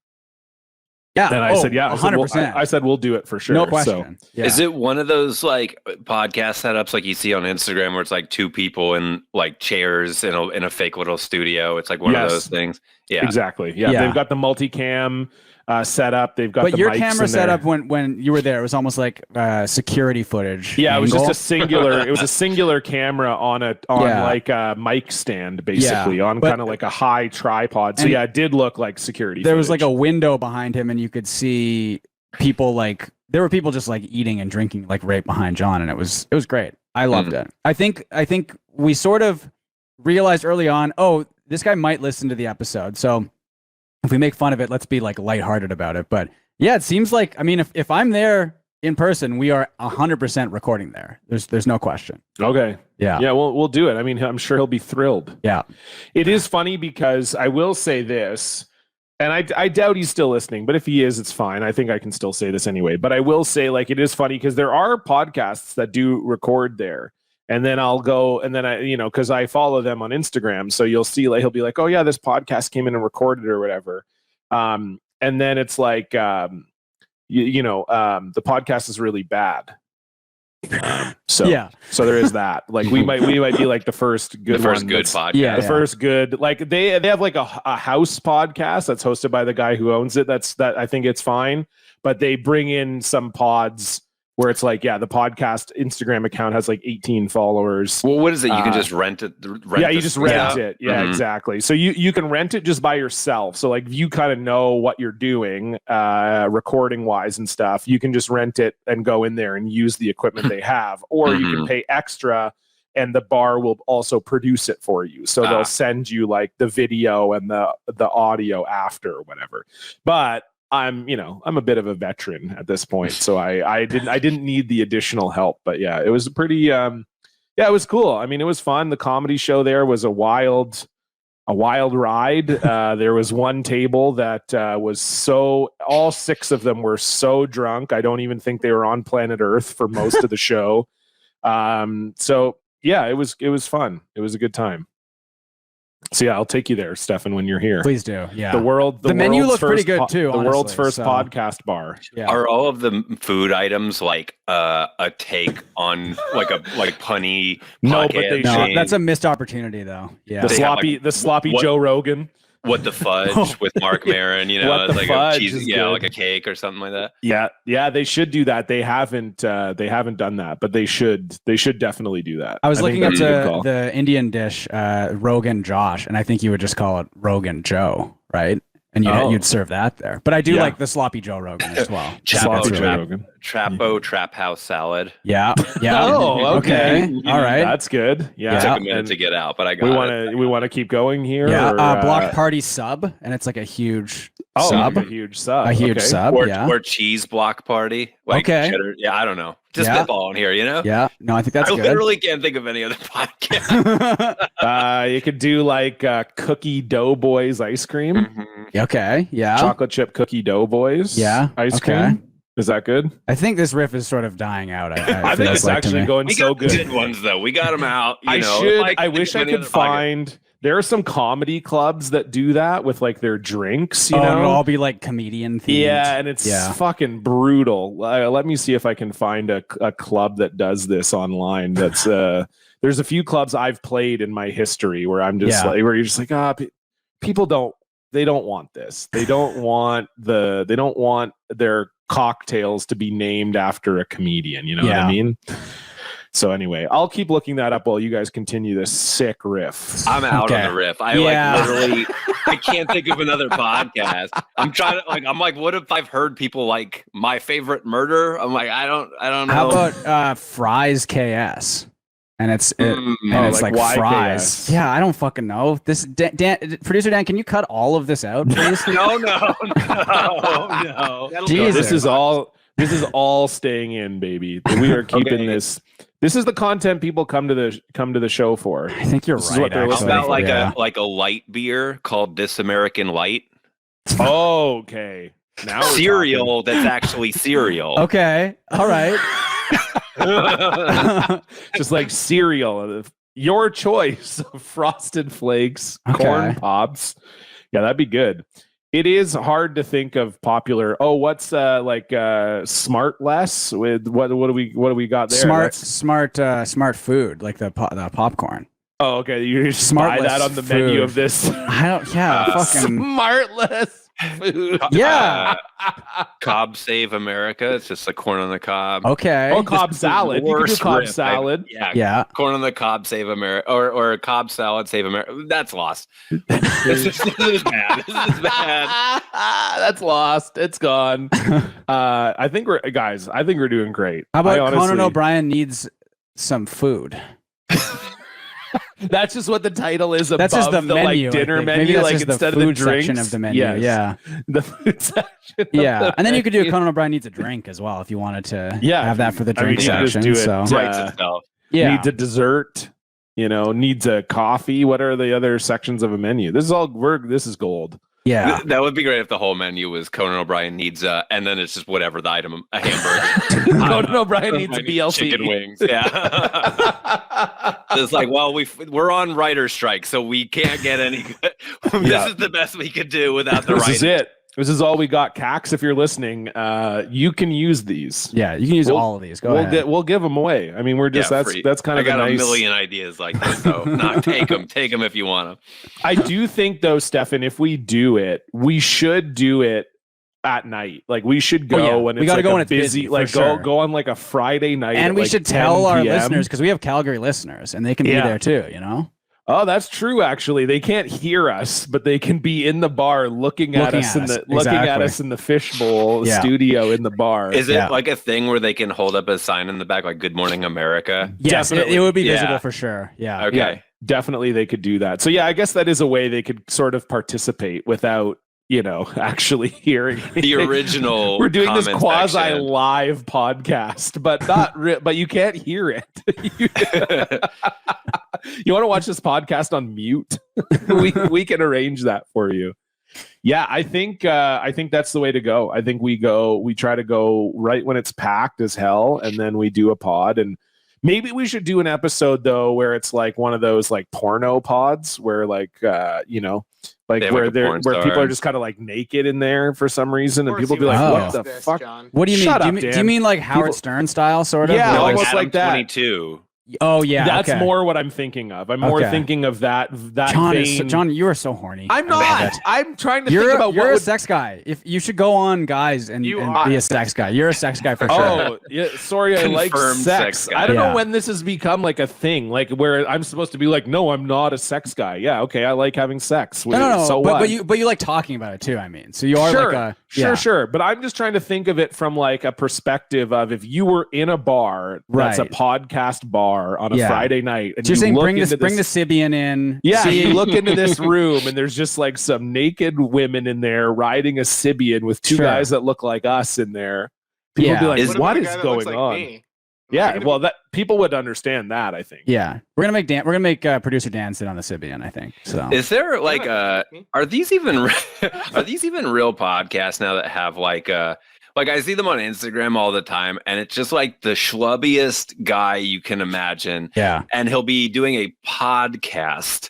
Yeah. And I said, yeah, 100%. I said, we'll do it for sure. No question. So, yeah. Is it one of those like podcast setups like you see on Instagram where it's like two people in like chairs in a fake little studio? It's like one of those things. Yeah, exactly. Yeah. They've got the multicam set up. They've got but the your mics camera in setup there. when you were there, it was almost like security footage. Yeah, angle. it was just a singular. It was a singular camera on like a mic stand, basically on kind of like a high tripod. So yeah, it did look like security. There footage. was like a window behind him, and you could see people there were people just like eating and drinking like right behind John, and it was great. I loved it. I think we sort of realized early on, oh, this guy might listen to the episode, so if we make fun of it, let's be like lighthearted about it. But yeah, it seems like, I mean, if I'm there in person, we are 100% recording there. There's no question. Okay. Yeah. Yeah. We'll do it. I mean, I'm sure he'll be thrilled. Yeah. It is funny because I will say this, and I doubt he's still listening, but if he is, it's fine. I think I can still say this anyway. But I will say, like, it is funny because there are podcasts that do record there. And then I'll go, and then because I follow them on Instagram. So you'll see, like, he'll be like, "Oh yeah, this podcast came in and recorded," or whatever. And then it's like, the podcast is really bad. So there is that. Like, we might be like the first good podcast. Yeah, first good. Like they have like a house podcast that's hosted by the guy who owns it. That I think it's fine, but they bring in some pods where it's like, yeah, the podcast Instagram account has like 18 followers. Well, what is it? You can just rent it. You just rent it. Yeah, exactly. So you can rent it just by yourself. So like, if you kind of know what you're doing, recording wise and stuff, you can just rent it and go in there and use the equipment they have, or you can pay extra and the bar will also produce it for you. So they'll send you like the video and the audio after or whatever. But I'm a bit of a veteran at this point, so I didn't need the additional help. But yeah, it was pretty. It was cool. I mean, it was fun. The comedy show there was a wild ride. There was one table that was all six of them were so drunk. I don't even think they were on planet Earth for most of the show. So yeah, it was fun. It was a good time. So yeah, I'll take you there, Stefan, when you're here. Please do. Yeah. The menu looks pretty good too. The honestly, world's first podcast bar. Yeah. Are all of the food items like a take on like punny? No, but they No, that's a missed opportunity though. Yeah. The sloppy Joe Rogan. What the fudge with Mark Maron, What the like fudge a cheese, is yeah, good. like a cake or something like that. Yeah, they should do that. They haven't done that, but they should definitely do that. I was looking think at that's a good call. the Indian dish, Rogan Josh, and I think you would just call it Rogan Joe, right? And you'd serve that there. But I do like the sloppy Joe Rogan as well. Trapo Trap House salad. Yeah. Oh, okay. All right. That's good. Yeah. Took a minute to get out, but I got it. We want to keep going here. Yeah. Or, Block Party sub, and it's like a huge sub. sub. A huge sub. A huge okay. sub. Or cheese block party. Like cheddar. Yeah, I don't know. Just spitballing here, Yeah. No, I think that's I good. literally can't think of any other podcast. You could do like Cookie Doughboys ice cream. Okay. Yeah. Chocolate chip cookie Doughboys. Yeah. Ice cream. Is that good? I think this riff is sort of dying out. I think it's actually going we so got good. Good ones though. We got them out. I wish I could find. There are some comedy clubs that do that with like their drinks. You know, it'll all be like comedian themed. Yeah, and it's fucking brutal. Let me see if I can find a club that does this online. That's there's a few clubs I've played in my history where I'm just like, where you're just like, people don't want this. They don't want their cocktails to be named after a comedian. You know what I mean? So anyway, I'll keep looking that up while you guys continue this sick riff. I'm out Okay. on the riff. I Yeah. like literally, I can't think of another podcast. I'm trying to I'm like, what if I've heard people like My Favorite Murder? I'm like, I don't know. How about Fries KS? And it's like like YKS. fries. Yeah, I don't fucking know. This Dan, producer Dan, can you cut all of this out, please? No. That'll go Jesus. This is all staying in, baby. We are keeping Okay. this. This is the content people come to the show for. I think you're This is what right. they're How listening Actually. about like Yeah. a light beer called This American Light? Okay. Now we're Cereal that's actually cereal. Okay. All right. talking. Just like cereal. Your choice of Frosted Flakes, Okay. Corn Pops. Yeah, that'd be good. It is hard to think of popular. Oh, what's Smart Less with what do we got there? Smart food, like the popcorn. Oh, okay. You just buy Smartless that on the menu food. of this. I don't. Yeah. Fucking. Smartless food. Yeah. Cobb Save America. It's just like corn on the cob. Okay. Or Cobb salad. You can do Worst Cobb riff salad. Yeah. Corn on the cob Save America, or Cobb salad Save America. That's lost. This is bad. This is bad. That's lost. It's gone. I think we're doing great. How about I honestly- Conan O'Brien needs some food? That's just what the title is above That's just the the menu. like I dinner think. menu, Maybe that's like just instead the of the food drinks section of the menu. Yes. Yeah. The food section. of Yeah. the And then you could do menu. Conan O'Brien needs a drink as well if you wanted to Yeah. have that for the I mean, drink you could just section. do it. So Writes Yeah. itself. yeah. Needs a dessert. Needs a coffee. What are the other sections of a menu? This is gold. Yeah. That would be great if the whole menu was Conan O'Brien needs and then it's just whatever the item, a hamburger. Conan O'Brien needs a BLT. Chicken wings. Yeah. It's like, well, we're on writer strike, so we can't get any good. This is the best we could do without the This writing. is it. This is all we got. Cax, if you're listening, you can use these. Yeah. You can use We'll- all of these. Go ahead. We'll give them away. I mean, we're just Yeah, free. that's kind I of got a nice. a million ideas like this, so take them if you want them. I do think though, Stefan, if we do it, we should do it at night. Like we should go yeah. when We it's gotta like go a when it's busy, for like sure. go on like a Friday night. And at we like should 10 tell our PM. listeners, because we have Calgary listeners and they can be Yeah. there too, Oh, that's true. Actually, they can't hear us, but they can be in the bar looking at us in the fishbowl Yeah. studio in the bar. Is it Yeah. like a thing where they can hold up a sign in the back like "Good Morning America"? Yes, it Definitely. would be Yeah. visible for sure. Yeah. Okay. Yeah, definitely they could do that. So yeah, I guess that is a way they could sort of participate without, actually hearing The original. We're doing this comment quasi section. live podcast, but not but you can't hear it. You want to watch this podcast on mute? we can arrange that for you. Yeah, I think that's the way to go. I think we try to go right when it's packed as hell, and then we do a pod. And maybe we should do an episode though where it's like one of those like porno pods where like They have, like, where a porn people star. are just kind of like naked in there for some reason, and Of course people be you like, would "What use the this, fuck?" John. What do you mean? Shut do, up, you, do Dan. you mean like Howard People- Stern style, sort of? Yeah, Or No, like- almost Adam like that. 22. oh yeah. That's okay. more what I'm thinking of. I'm more Okay. thinking of that John, vein. John, you are so horny. I'm I love not. it. I'm trying to You're think about you're what a would. sex guy. If you should go on guys and, You and are. be a sex guy. You're a sex guy for sure. Oh, yeah. Sorry, I like Confirmed sex. sex guy. I don't Yeah. know when this has become like a thing, like where I'm supposed to be like, no, I'm not a sex guy. Yeah, okay, I like having sex. No. So but, what? but you like talking about it too. I mean, so you are Sure, like a sure. But I'm just trying to think of it from like a perspective of if you were in a bar that's a Right. podcast bar on a Yeah. Friday night, and So you're you saying look bring into the Sibian in. Yeah, see- you look into this room and there's just like some naked women in there riding a Sibian with two Sure. guys that look like us in there. People Yeah. be like, Is- What what about a is guy that going looks like on? me? Am I Yeah, gonna well, be- that people would understand that, I think. Yeah, we're gonna make producer Dan sit on the Sibian. I think so. Is there like Yeah. are these even are these even real podcasts now that have like I see them on Instagram all the time, and it's just like the schlubbiest guy you can imagine. Yeah. And he'll be doing a podcast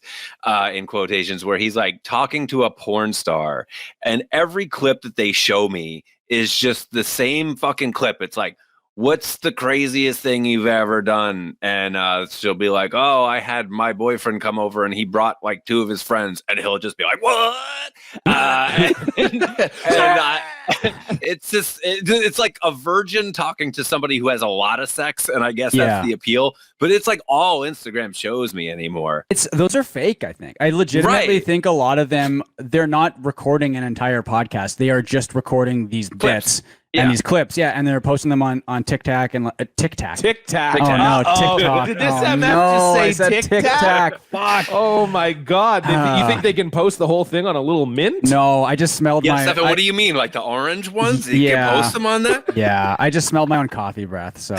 in quotations where he's like talking to a porn star, and every clip that they show me is just the same fucking clip. It's like, what's the craziest thing you've ever done? And she'll be like, oh, I had my boyfriend come over and he brought like two of his friends, and he'll just be like, what? It's just it's like a virgin talking to somebody who has a lot of sex, and I guess Yeah. that's the appeal. But it's like all Instagram shows me anymore. Those are fake, I think. I legitimately Right. think a lot of them, they're not recording an entire podcast. They are just recording these bits Yeah. and these clips. Yeah, and they're posting them on TikTok and TikTok. Tic Tac. Oh no, TikTok. Did this Oh, MF no, I just said say Tic Tac? Fuck. Oh my God! You think they can post the whole thing on a little mint? No, I just smelled Yeah, my. Stefan, what do you mean? Like the orange ones? You Yeah. can post them on that? Yeah, I just smelled my own coffee breath, so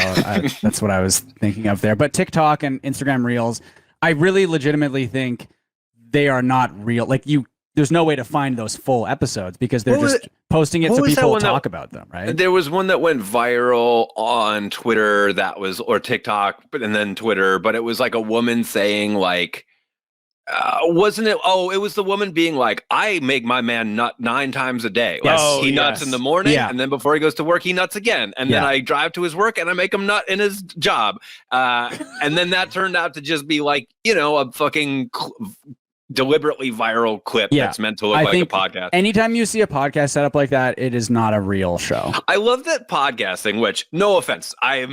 that's what I was thinking of there. But TikTok and Instagram Reels, I really legitimately think they are not real. Like there's no way to find those full episodes because they're What was just posting it what so was that people one that- talk about them, right? There was one that went viral on Twitter or TikTok, and then Twitter, but it was like a woman saying like, wasn't it? Oh, it was the woman being like, I make my man nut 9 times a day. Like, Yes. he nuts Yes. in the morning, Yeah. and then before he goes to work, he nuts again. And then Yeah. I drive to his work and I make him nut in his job. And then that turned out to just be like, a fucking deliberately viral clip Yeah. that's meant to look I like a think podcast. Anytime you see a podcast set up like that, it is not a real show. I love that podcasting, which, no offense, I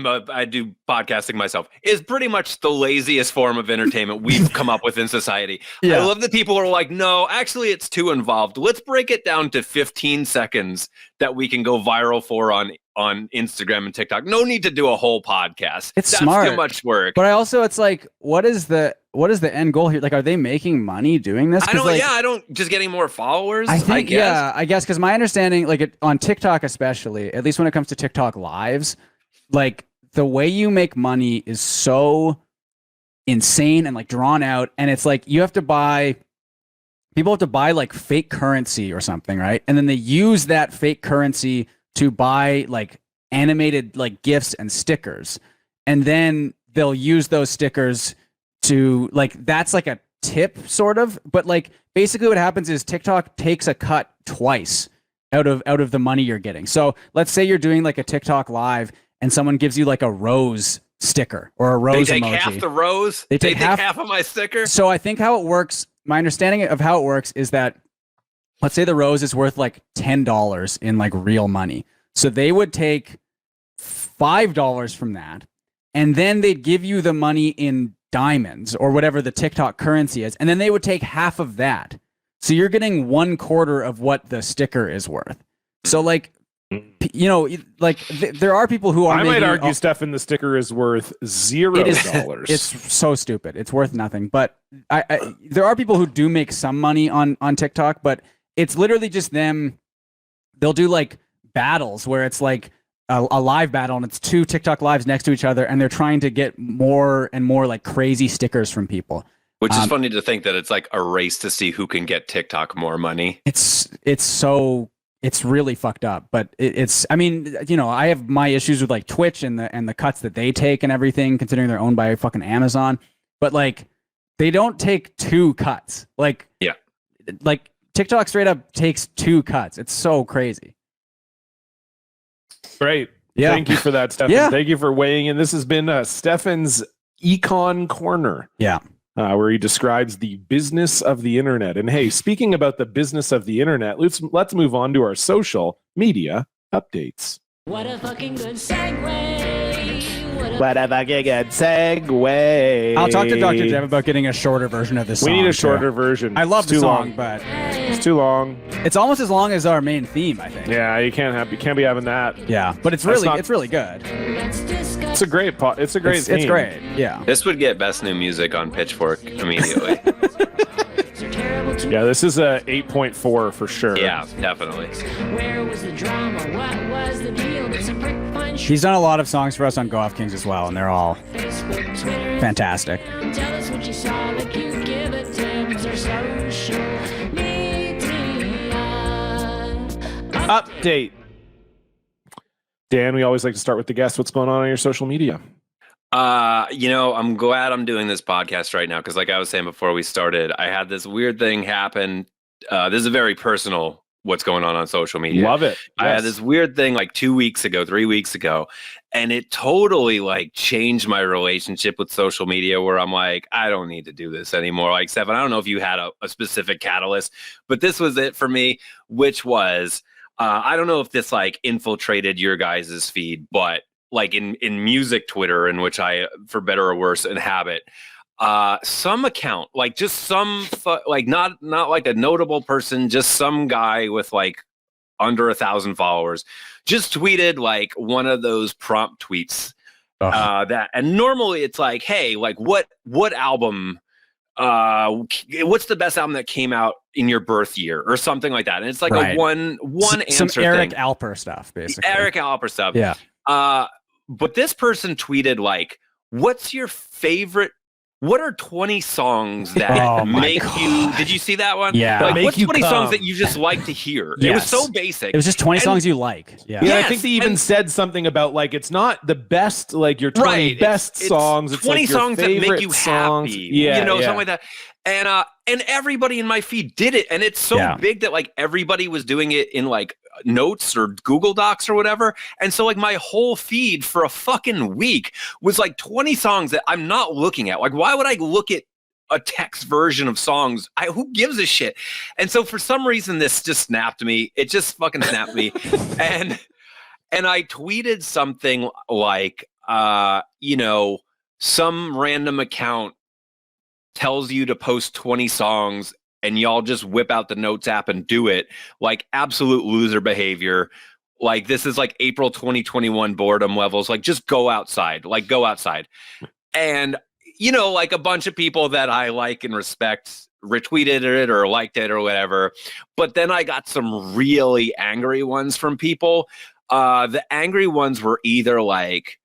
do podcasting myself, is pretty much the laziest form of entertainment we've come up with in society. Yeah. I love that people are like, no, actually, it's too involved. Let's break it down to 15 seconds that we can go viral for on Instagram and TikTok. No need to do a whole podcast. It's That's smart. too much work. But it's like, what is the end goal here? Like, are they making money doing this? I don't. 'Cause, like, I don't. Just getting more followers. I think, guess. I guess, because my understanding, like on TikTok especially, at least when it comes to TikTok lives, like the way you make money is so insane and like drawn out, and it's like people have to buy like fake currency or something, right? And then they use that fake currency to buy like animated like gifs and stickers, and then they'll use those stickers to like, that's like a tip sort of, but like basically what happens is TikTok takes a cut twice out of the money you're getting. So let's say you're doing like a TikTok live and someone gives you like a rose sticker or a rose They take emoji. half the rose. They They take take half- half of my sticker. So I think how it works, my understanding of how it works is that, let's say the rose is worth like $10 in like real money. So they would take $5 from that, and then they'd give you the money in diamonds or whatever the TikTok currency is, and then they would take half of that. So you're getting 1/4 of what the sticker is worth. So like, there are people who are. I might making- argue, Stefan, the sticker is worth $0. It's so stupid. It's worth nothing. But there are people who do make some money on TikTok, but it's literally just them. They'll do like battles where it's like a live battle and it's 2 TikTok lives next to each other, and they're trying to get more and more like crazy stickers from people. Which is funny to think that it's like a race to see who can get TikTok more money. It's really fucked up, but I mean, I have my issues with like Twitch and the cuts that they take and everything, considering they're owned by fucking Amazon. But like, they don't take 2 cuts. Like TikTok straight up takes 2 cuts. It's so crazy. Great. Yeah. Thank you for that, Stefan. Yeah. Thank you for weighing in. This has been Stefan's Econ Corner. Yeah. Where he describes the business of the internet. And hey, speaking about the business of the internet, let's move on to our social media updates. What a fucking good segue. What a fucking good segue. I'll talk to Dr. Jeff about getting a shorter version of this song. We need a too. shorter version. I love It's the too song, long. but It's too long. it's almost as long as our main theme, I think. Yeah, you can't be having that. Yeah, but it's That's really good. Let's discuss. It's a great it's a great It's theme. great. Yeah. This would get best new music on Pitchfork immediately. They're terrible to Yeah, this is a 8.4 for sure. Yeah, definitely. Where was the drama? What was the deal? Did some prick find He's done a lot of songs for us on Go Off Kings as well, and they're all Facebook, Twitter, fantastic. Instagram? Tell us what you saw. Like you give it tips or social media. Update. Dan, we always like to start with the guests. What's going on your social media? I'm glad I'm doing this podcast right now because, like I was saying before we started, I had this weird thing happen. This is a very personal what's going on social media. Love it. I had Yes. this weird thing like 3 weeks ago, and it totally like changed my relationship with social media where I'm like, I don't need to do this anymore. Like, Stefan, I don't know if you had a specific catalyst, but this was it for me, which was I don't know if this like infiltrated your guys' feed, but like in music Twitter, in which I, for better or worse, inhabit, some account, like just some like not like a notable person, just some guy with like under 1,000 followers, just tweeted like one of those prompt tweets. And normally it's like, hey, like what album, what's the best album that came out in your birth year or something like that, and it's like a one answer some Eric thing. Alper stuff, basically. Eric Alper stuff. Yeah. But this person tweeted like, what's your favorite, what are 20 songs that make you, did you see that one? Yeah. Like, Make what's you 20 songs come. that you just like to hear? Yes. It was so basic. It was just 20 songs you like. Yeah. Yeah, I Yes, think they even said something about like it's not the best, like your 20 Right, best it's songs. It's 20 like your songs that make favorite you songs. happy. Yeah, you know, yeah. something like that. And everybody in my feed did it, and it's so big that like everybody was doing it in like notes or Google Docs or whatever. And so like my whole feed for a fucking week was like 20 songs that I'm not looking at. Like, why would I look at a text version of songs? Who gives a shit? And so for some reason this just snapped me. It just fucking snapped me. And I tweeted something like, you know, some random account tells you to post 20 songs and y'all just whip out the notes app and do it. Like, absolute loser behavior. Like, this is like April 2021 boredom levels. Like, just go outside. Like, go outside. And, you know, like a bunch of people that I like and respect retweeted it or liked it or whatever. But then I got some really angry ones from people. The angry ones were either like,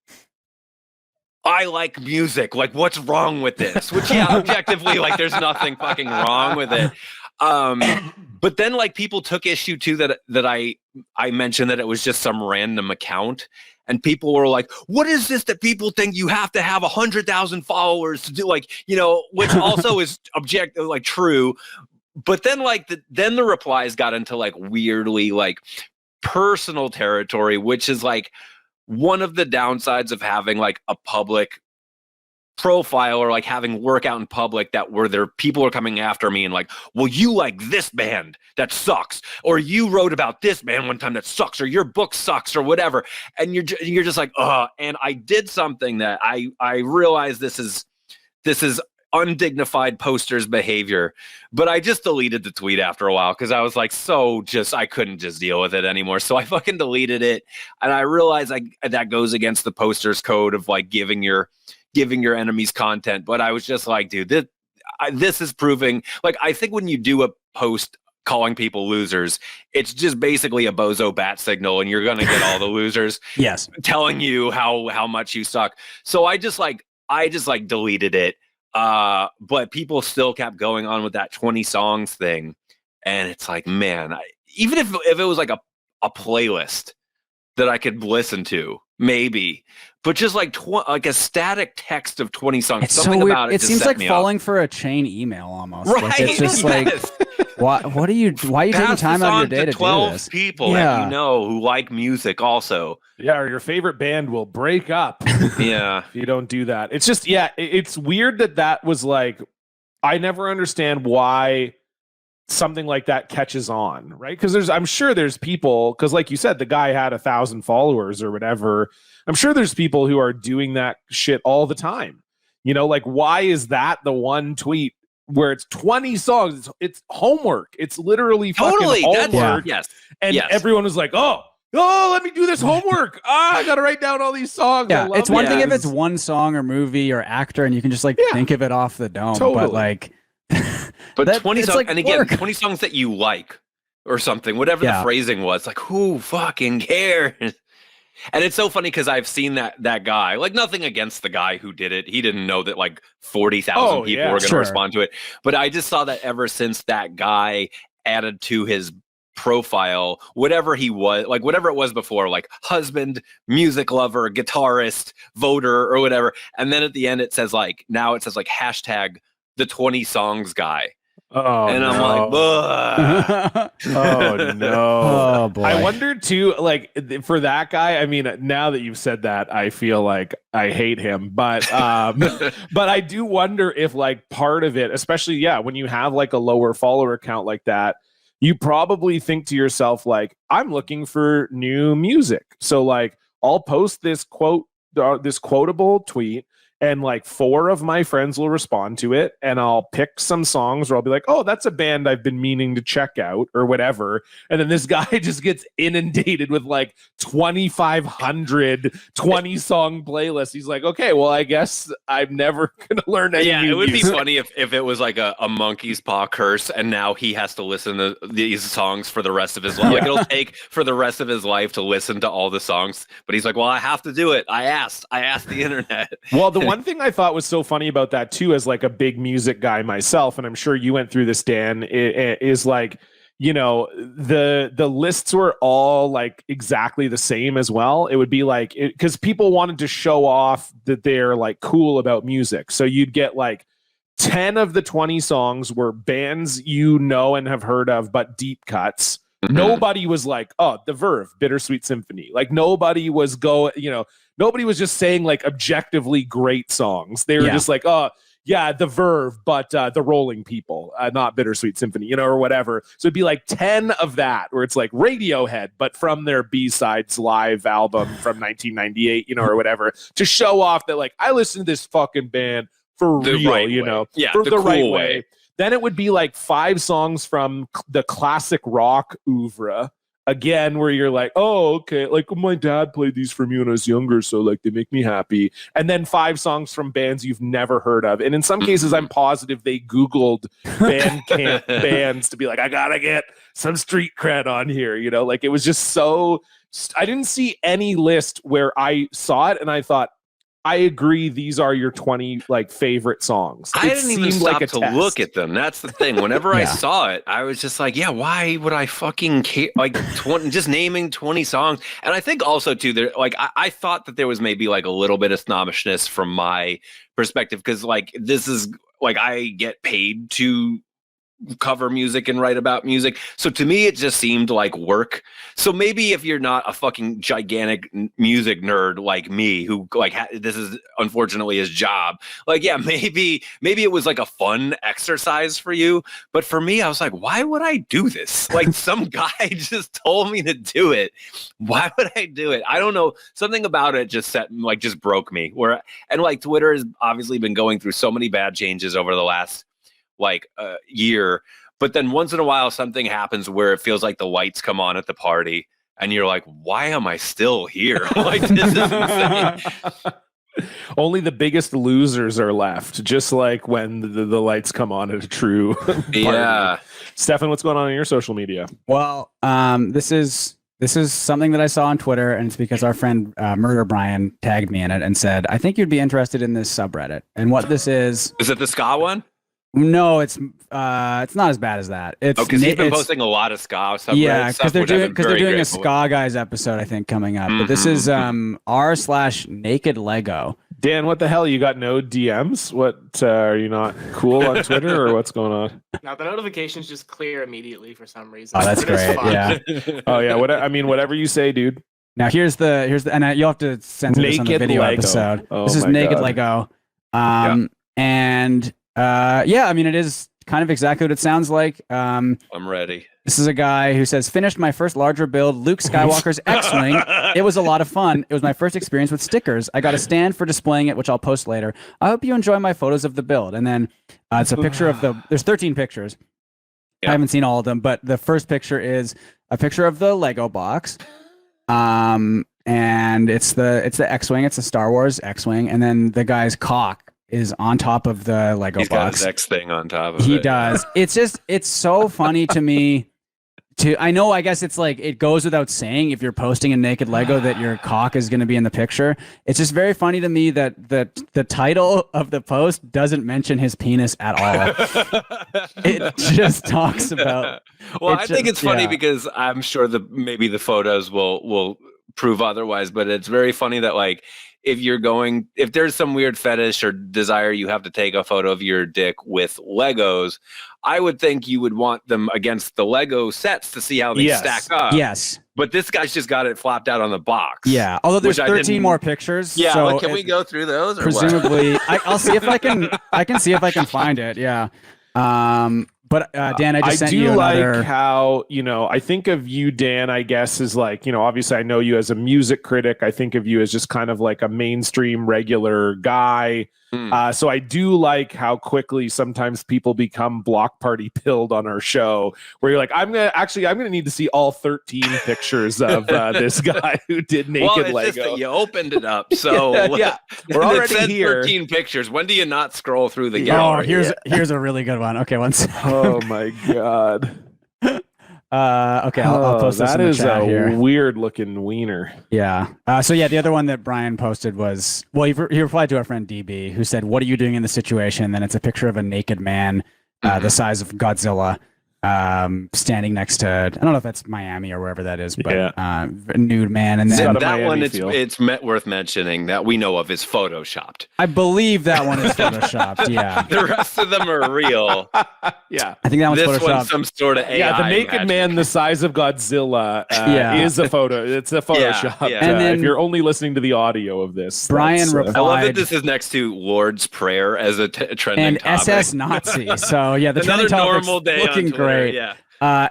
I like music. Like, what's wrong with this? Which, yeah, objectively, like, there's nothing fucking wrong with it. But then, like, people took issue too that I mentioned that it was just some random account, and people were like, "What is this that people think you have to have 100,000 followers to do?" Like, you know, which also is like true. But then, like, then the replies got into like weirdly like personal territory, which is like one of the downsides of having like a public profile or like having work out in public, that where there people are coming after me and like, well, you like this band that sucks, or you wrote about this band one time that sucks, or your book sucks, or whatever, and you're just like, and I did something that I realized this is undignified posters behavior, but I just deleted the tweet after a while because I was like, I couldn't just deal with it anymore. So I fucking deleted it, and I realized that goes against the posters code of like giving your enemies content. But I was just like, dude, this is proving, like, I think when you do a post calling people losers, it's just basically a bozo bat signal, and you're gonna get all the losers Yes. telling you how much you suck. So I just deleted it. But people still kept going on with that 20 songs thing. And it's like, man, even if it was like a playlist that I could listen to, maybe, but just like like a static text of 20 songs, It's something so weird. about it. It just seems set like me falling up. for a chain email almost. Right. Like, it's just Yes. like, why are you Pass taking time this out of your on day to do 12 this? people that you know who like music also. Yeah, or your favorite band will break up Yeah. if you don't do that. It's just, yeah, it's weird that was like, I never understand why something like that catches on, right? Because I'm sure there's people, because like you said, the guy had 1,000 followers or whatever. I'm sure there's people who are doing that shit all the time. You know, like, why is that the one tweet where it's 20 songs? It's homework. It's literally Totally. fucking homework. Yes. And Yes. everyone was like, oh, let me do this homework. I gotta write down all these songs. Yeah, it's one thing if it's It's- one song or movie or actor and you can just like think of it off the dome. Totally. But like, But 20 it's songs, like and again, work. 20 songs that you like or something, whatever the Yeah. phrasing was, like, who fucking cares? And it's so funny because I've seen that guy, like, nothing against the guy who did it. He didn't know that like 40,000 people were going to sure. respond to it. But I just saw that ever since that guy added to his profile, whatever he was, like whatever it was before, like husband, music lover, guitarist, voter, or whatever. And then at the end, it says like, now it says like hashtag the 20 songs guy. Oh, And I'm no. like, ugh. Oh no. Oh, boy. I wonder too, like, for that guy, I mean, now that you've said that, I feel like I hate him, but but I do wonder if like part of it, especially when you have like a lower follower count like that, you probably think to yourself, like, I'm looking for new music. So like I'll post this this quotable tweet, and like 4 of my friends will respond to it, and I'll pick some songs, or I'll be like, oh, that's a band I've been meaning to check out or whatever. And then this guy just gets inundated with like 2,500 20-song playlists. He's like, okay, well, I guess I'm never gonna learn any Yeah, new it would music. be funny if it was like a monkey's paw curse, and now he has to listen to these songs for the rest of his life. Like, it'll take for the rest of his life to listen to all the songs, but he's like, well, I have to do it. I asked the internet. Well, the one thing I thought was so funny about that too, as like a big music guy myself, and I'm sure you went through this, Dan, is like, you know, the lists were all like exactly the same as well. It would be like, because people wanted to show off that they're like cool about music. So you'd get like 10 of the 20 songs were bands you know and have heard of, but deep cuts. Nobody was like, oh, The Verve, Bittersweet Symphony. Like nobody was nobody was just saying like objectively great songs. They were just like, oh, yeah, The Verve, but The Rolling People, not Bittersweet Symphony, or whatever. So it'd be like 10 of that, where it's like Radiohead, but from their B-Sides live album from 1998, or whatever, to show off that like, I listened to this fucking band for The real, right way. Yeah, for the the right cool way. way. Then it would be like 5 songs from the classic rock oeuvre. Again, where you're like, oh, okay, like my dad played these for me when I was younger, so like they make me happy. And then 5 songs from bands you've never heard of. And in some cases, I'm positive they Googled Bandcamp bands to be like, I gotta get some street cred on here, like it was just so. I didn't see any list where I saw it and I thought, I agree, these are your 20 like favorite songs. I didn't even stop to test. look at them. That's the thing. Whenever I saw it, I was just like, yeah, why would I fucking care? Like just naming 20 songs. And I think also too, there like I thought that there was maybe like a little bit of snobbishness from my perspective, because like this is like I get paid to cover music and write about music, so to me it just seemed like work. So maybe if you're not a fucking gigantic music nerd like me, who like this is unfortunately his job, like yeah, maybe it was like a fun exercise for you, but for me I was like, why would I do this? Like some guy just told me to do it. Why would I do it? I don't know, something about it just broke me. And like Twitter has obviously been going through so many bad changes over the last like a year, but then once in a while something happens where it feels like the lights come on at the party and you're like, why am I still here? Like this is insane. Only the biggest losers are left, just like when the lights come on at a true party. Yeah. Stefan, what's going on your social media? Well, this is something that I saw on Twitter, and it's because our friend Murder Brian tagged me in it and said, I think you'd be interested in this subreddit. And what this is it the ska one? No, it's not as bad as that. It's because he's been posting a lot of ska subreddit. Yeah, because they're doing a with. Ska Guys episode, I think, coming up. But this is r/naked Lego. Dan, what the hell? You got no DMs? What, are you not cool on Twitter, or what's going on? Now the notifications just clear immediately for some reason. Oh, that's Twitter's great. fun. Yeah. Oh yeah, whatever you say, dude. Now here's the and you'll have to censor this on the Naked video Lego. episode. Oh This is my Naked God. Lego. And yeah, I mean, it is kind of exactly what it sounds like. I'm ready. This is a guy who says, finished my first larger build, Luke Skywalker's X-Wing. It was a lot of fun. It was my first experience with stickers. I got a stand for displaying it, which I'll post later. I hope you enjoy my photos of the build. And then it's a picture of there's 13 pictures. Yeah. I haven't seen all of them, but the first picture is a picture of the Lego box. And it's the X-Wing. It's a Star Wars X-Wing. And then the guy's cock is on top of the Lego He's got box. his X thing on top of He it. does. It's so funny to me. I guess it's like, it goes without saying if you're posting a naked Lego that your cock is going to be in the picture. It's just very funny to me that the title of the post doesn't mention his penis at all. It just talks about. Well, I think it's funny because I'm sure maybe the photos will prove otherwise, but it's very funny that like if there's some weird fetish or desire you have to take a photo of your dick with Legos, I would think you would want them against the Lego sets to see how they stack up. Yes. But this guy's just got it flopped out on the box. Yeah. Although there's which I 13 didn't- more pictures. Yeah, so like, can we go through those? Or what? presumably, I'll see if I can. I can see if I can find it. Yeah. But Dan, I just sent do you like another. how, I think of you, Dan, I guess, as like, obviously I know you as a music critic. I think of you as just kind of like a mainstream regular guy. So I do like how quickly sometimes people become block party pilled on our show, where you're like, I'm gonna need to see all 13 pictures of this guy who did Naked it's Lego. just that you opened it up, so yeah, we're it already said here. 13 pictures. When do you not scroll through the Oh, gallery? here's a really good one. Okay, one second. Oh my god. Okay, I'll post this that in the is chat a here. weird looking wiener. Yeah. So yeah, the other one that Brian posted was, well, he replied to our friend DB, who said, "What are you doing in this situation?" And then it's a picture of a naked man, the size of Godzilla, standing next to, I don't know if that's Miami or wherever that is, but a nude man. And then got a that one, Miami feel. it's worth mentioning that we know of is photoshopped. I believe that one is photoshopped. Yeah. The rest of them are real. Yeah. I think that one's This photoshopped. one's some sort of AI. Yeah, the naked magic. man the size of Godzilla is a photo. It's a Photoshop. yeah. And then if you're only listening to the audio of this, Brian that's, replied, I love that this is next to Lord's Prayer as a trending and topic. SS Nazi. So yeah, the Another trending topic's normal day looking on Twitter. great. Yeah.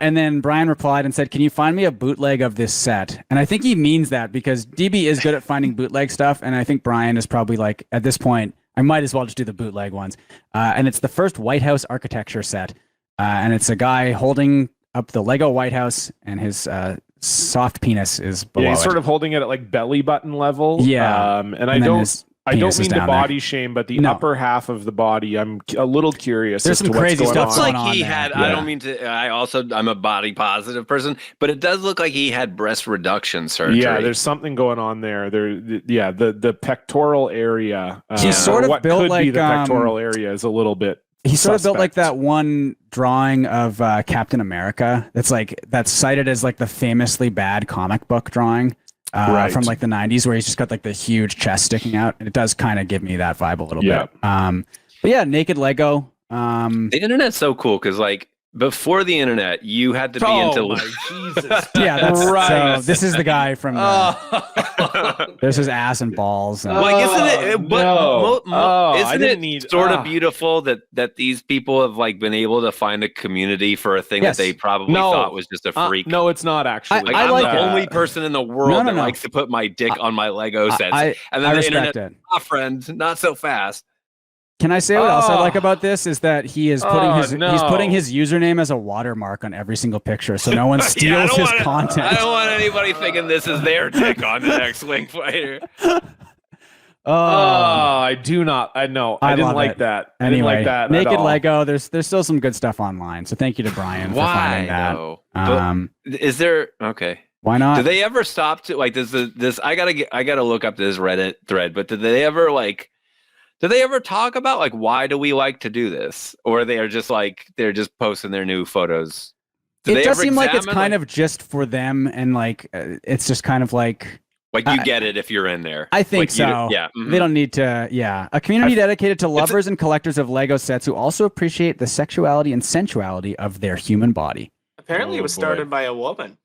And then Brian replied and said, "Can you find me a bootleg of this set?" And I think he means that because DB is good at finding bootleg stuff, and I think Brian is probably like, at this point, I might as well just do the bootleg ones. And it's the first White House architecture set, and it's a guy holding up the Lego White House, and his soft penis is below he's it. sort of holding it at like belly button level. Yeah. And I don't penis is mean to down body shame, but the No. upper half of the body, I'm a little curious There's as some to what's crazy going stuff on. Looks like on he there. had. Yeah. I don't mean to. I'm a body positive person, but it does look like he had breast reduction surgery. Yeah, there's something going on there. The pectoral area. He's sort of what built could be like, the pectoral area is a little bit. He sort of built like suspect. that one drawing of Captain America that's cited as like the famously bad comic book drawing Right. from like the 90s, where he's just got like the huge chest sticking out, and it does kind of give me that vibe a little Yeah. bit. But yeah, naked Lego. The internet's so cool because like before the internet, you had to be into. my Jesus. Yeah, that's Right. so this is the guy from there's his ass and balls. And, Like, isn't it? But no. I isn't didn't it need- sort of beautiful that these people have like been able to find a community for a thing Yes. that they probably No. thought was just a freak? No, it's not actually. Like, I I'm like the it. only person in the world No. that likes to put my dick on my Lego sets, I and then the respect internet, it. ah, friend, not so fast. Can I say what else I like Oh. about this is that he is putting Oh, he's no. putting his username as a watermark on every single picture, so no one Yeah, I steals don't his wanna- content. I don't want anybody thinking this is their dick on the next Wing Fighter. I do not. I know. I didn't love like it. that. I Anyway, didn't like that. naked at all. Lego. There's still some good stuff online. So thank you to Brian for Why finding that. though? Um, Is there okay? Why not? Do they ever stop to like this? I gotta look up this Reddit thread. But did they ever like? Do they ever talk about like why do we like to do this, or they are just like they're just posting their new photos? Do It they does ever seem like it's examine, kind of just for them, and like it's just kind of like like you get it if you're in there. I think Like, you so. yeah. mhm. They don't need to. Yeah, a community dedicated to lovers and collectors of Lego sets who also appreciate the sexuality and sensuality of their human body. Apparently, Oh, it was boy. started by a woman.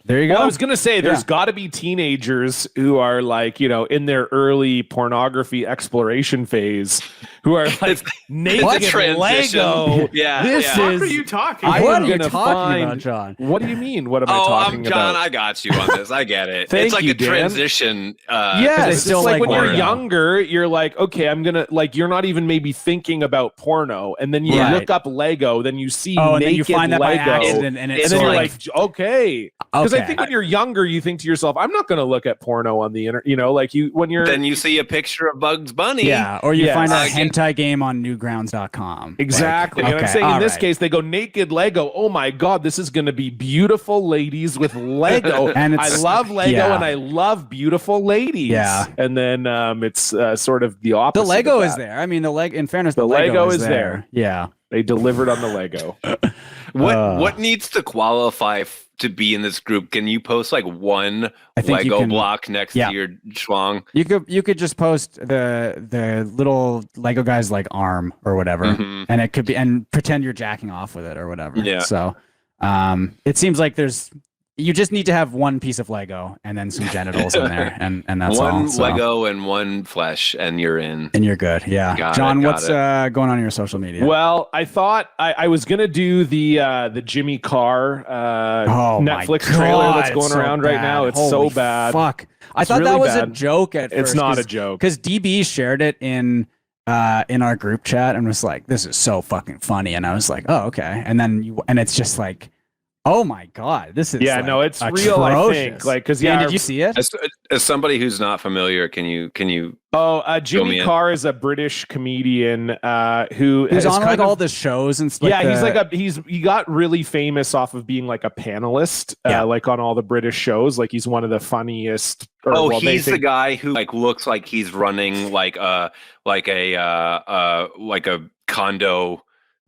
There you go. Well, I was gonna say there's Yeah. got to be teenagers who are like, in their early pornography exploration phase, who are like naked transition. Lego. Yeah, this yeah. What is. are you talking I about? what am are you gonna talking about, find- John? What do you mean? What am I Oh, talking I'm John. about? I got you on this. I get it. Thank it's like you, a Dan. transition. Yes, it's still like like when you're porno. younger, you're like, okay, I'm gonna like, you're not even maybe thinking about porno, and then you Right. look up Lego, then you see Oh, and naked then you find that by Lego, accident, and and it's then you're sort like, of- okay, because I Okay. think when you're younger, you think to yourself, I'm not gonna look at porno on the internet, like you when you're Then you see a picture of Bugs Bunny. yeah, or you Yes. find a Again- hentai game on newgrounds.com. Exactly. Like, And I'm okay, saying in all this right. case, they go naked Lego. Oh my God, this is going to be beautiful ladies with Lego. And I it's- love Lego yeah. and I love beautiful ladies. Yeah. And then it's sort of the opposite. The Lego of is that. there. I mean, in fairness, The the Lego is is there. there. Yeah. They delivered on the Lego. What needs to qualify to be in this group? Can you post like one I think you Lego can- block next yeah. to your schlong? You could just post the little Lego guy's like arm or whatever, Mhm. and it could be and pretend you're jacking off with it or whatever. Yeah. So, it seems like there's you just need to have one piece of Lego and then some genitals in there, and that's all. One So- Lego and one flesh, and you're in. and you're good. Yeah, Got John, it, got what's going on your social media? Well, I thought I was gonna do the Jimmy Carr Oh my Netflix trailer that's God, going it's so around right bad. now. It's Holy so bad. Fuck! I It's thought that really was a bad. joke at first. It's not a joke. because DB shared it in our group chat and was like, "This is so fucking funny," and I was like, "Oh, okay." And then it's just like, "Oh my God, this is Yeah, like, no, it's real. I think atrocious." like because Dan, yeah, did you see it? As somebody who's not familiar, can you Jimmy me in. Carr is a British comedian who He was has on kind like of- all the shows and stuff. yeah, he got really famous off of being like a panelist, Yeah. like on all the British shows. Like he's one of the funniest. he's the guy who like looks like he's running like a condo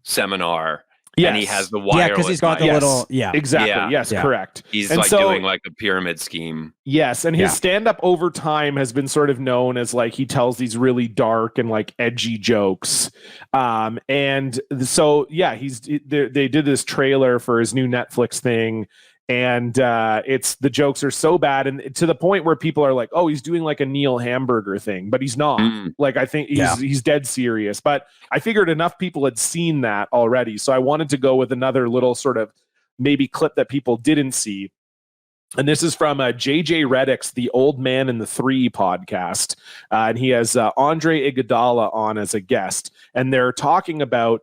seminar, and he has the wireless. yeah, because he's got the mic. little exactly. Yeah. Yes, Yeah. correct. He's And like so- doing like a pyramid scheme. Yes, and his Yeah. stand-up over time has been sort of known as like he tells these really dark and like edgy jokes. And so yeah, they did this trailer for his new Netflix thing, and it's the jokes are so bad, and to the point where people are like, "Oh, he's doing like a Neil Hamburger thing," but he's not. Mm. Like I think Yeah. he's dead serious. But I figured enough people had seen that already, so I wanted to go with another little sort of maybe clip that people didn't see. And this is from JJ Redick's The Old Man and the Three podcast. And he has Andre Iguodala on as a guest. And they're talking about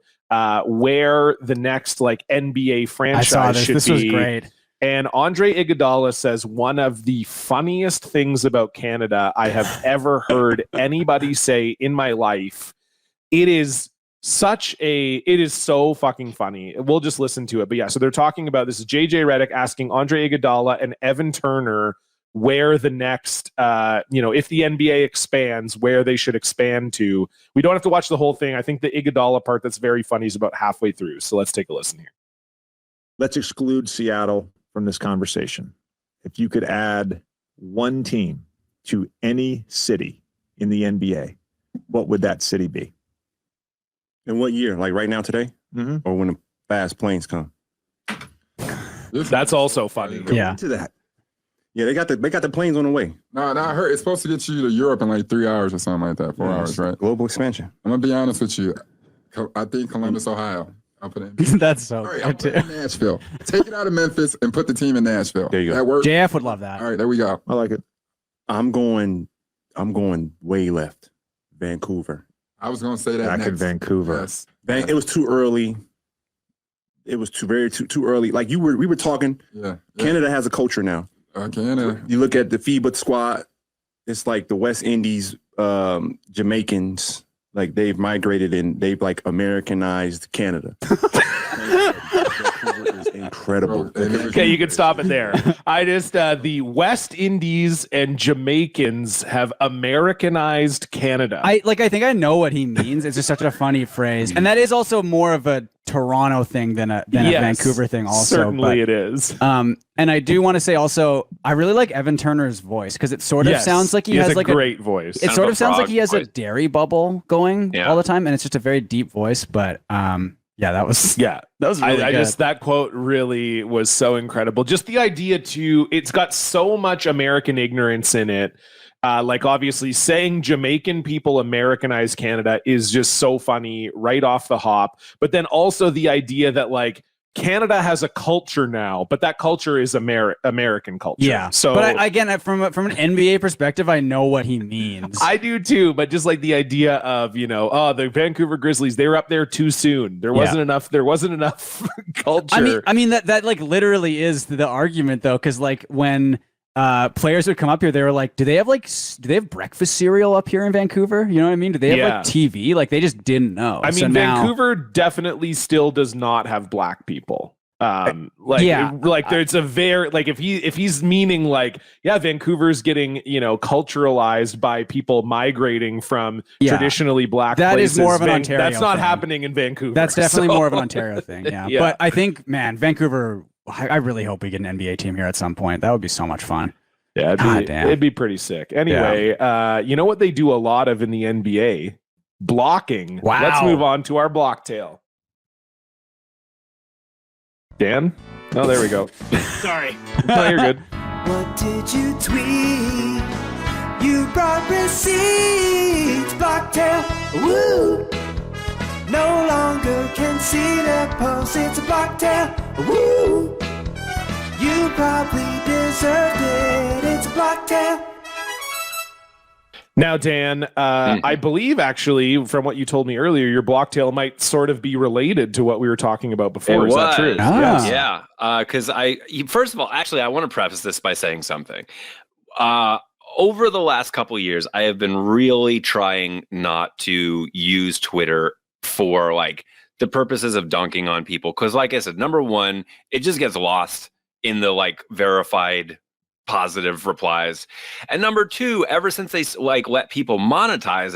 where the next like NBA I franchise saw this. should This be. was great. And Andre Iguodala says one of the funniest things about Canada I have ever heard anybody say in my life. It is so fucking funny. We'll just listen to it. But yeah, so they're talking about this is JJ Redick asking Andre Iguodala and Evan Turner where the next if the NBA expands, where they should expand to. We don't have to watch the whole thing. I think the Iguodala part that's very funny is about halfway through. So let's take a listen here. Let's exclude Seattle from this conversation. If you could add one team to any city in the NBA, what would that city be? In what year? Like right now, today, Mm-hmm. or when the fast planes come? That's also funny. Yeah. Into that. Yeah, they got the planes on the way. No, I heard it's supposed to get you to Europe in like 3 hours or something like that. 4 hours, right? Global expansion. I'm gonna be honest with you. I think Columbus, Ohio. I'll put it in. That's so All right, I'll good put too. it in Nashville. Take it out of Memphis and put the team in Nashville. There you go. That works. JF would love that. All right, there we go. I like it. I'm going way left. Vancouver. I was gonna say that Back in next. Vancouver. Yes. It was too early. It was too early. Like we were talking. Yeah. Canada has a culture now. Canada. You look at the FIBA squad. It's like the West Indies, Jamaicans. Like they've migrated and they've like Americanized Canada. Vancouver is incredible. Okay, you can stop it there. I just the West Indies and Jamaicans have Americanized Canada. I think I know what he means. It's just such a funny phrase, and that is also more of a Toronto thing than a Yes, Vancouver thing. Also, certainly but, it is. and I do want to say also, I really like Evan Turner's voice because it sort of Yes, sounds like he has has a like great voice. It Kind sort of of a sounds like frog he has a voice. dairy bubble going Yeah. all the time, and it's just a very deep voice. But yeah, that was Yeah, that was really I good. just that quote really was so incredible. Just the idea it's got so much American ignorance in it. Like obviously saying Jamaican people Americanize Canada is just so funny right off the hop. But then also the idea that like Canada has a culture now, but that culture is American culture. Yeah. So but again, from an NBA perspective, I know what he means. I do too, but just like the idea of, the Vancouver Grizzlies, they were up there too soon. There wasn't enough culture. I mean that like literally is the argument though, because like when players would come up here, they were like, do they have breakfast cereal up here in Vancouver? You know what I mean? Do they have Yeah. like TV? Like they just didn't know. I mean, So now- Vancouver definitely still does not have black people. Yeah. There's a very like if he's meaning like Vancouver's getting culturalized by people migrating from Yeah. traditionally black That is places. more of an Ontario That's not thing. happening in Vancouver. That's definitely so- more of an Ontario thing. Yeah. Yeah. But I think, man, Vancouver, I really hope we get an NBA team here at some point. That would be so much fun. Yeah, God damn. it'd be pretty sick. Anyway, you know what they do a lot of in the NBA? Blocking. Wow. Let's move on to our block tale. Dan? Oh, there we go. Sorry. No, you're good. What did you tweet? You brought receipts, Blocktail. Woo! No longer can see the post. It's a Blocktail. Woo! You probably deserved it. It's a Blocktail. Now, Dan, I believe actually from what you told me earlier, your Blocktail might sort of be related to what we were talking about before. Is that true? Ah. Yeah. Because first of all, actually, I want to preface this by saying something. Over the last couple of years, I have been really trying not to use Twitter for like the purposes of dunking on people. Because like I said, number one, it just gets lost in the like verified positive replies. And number two, ever since they like let people monetize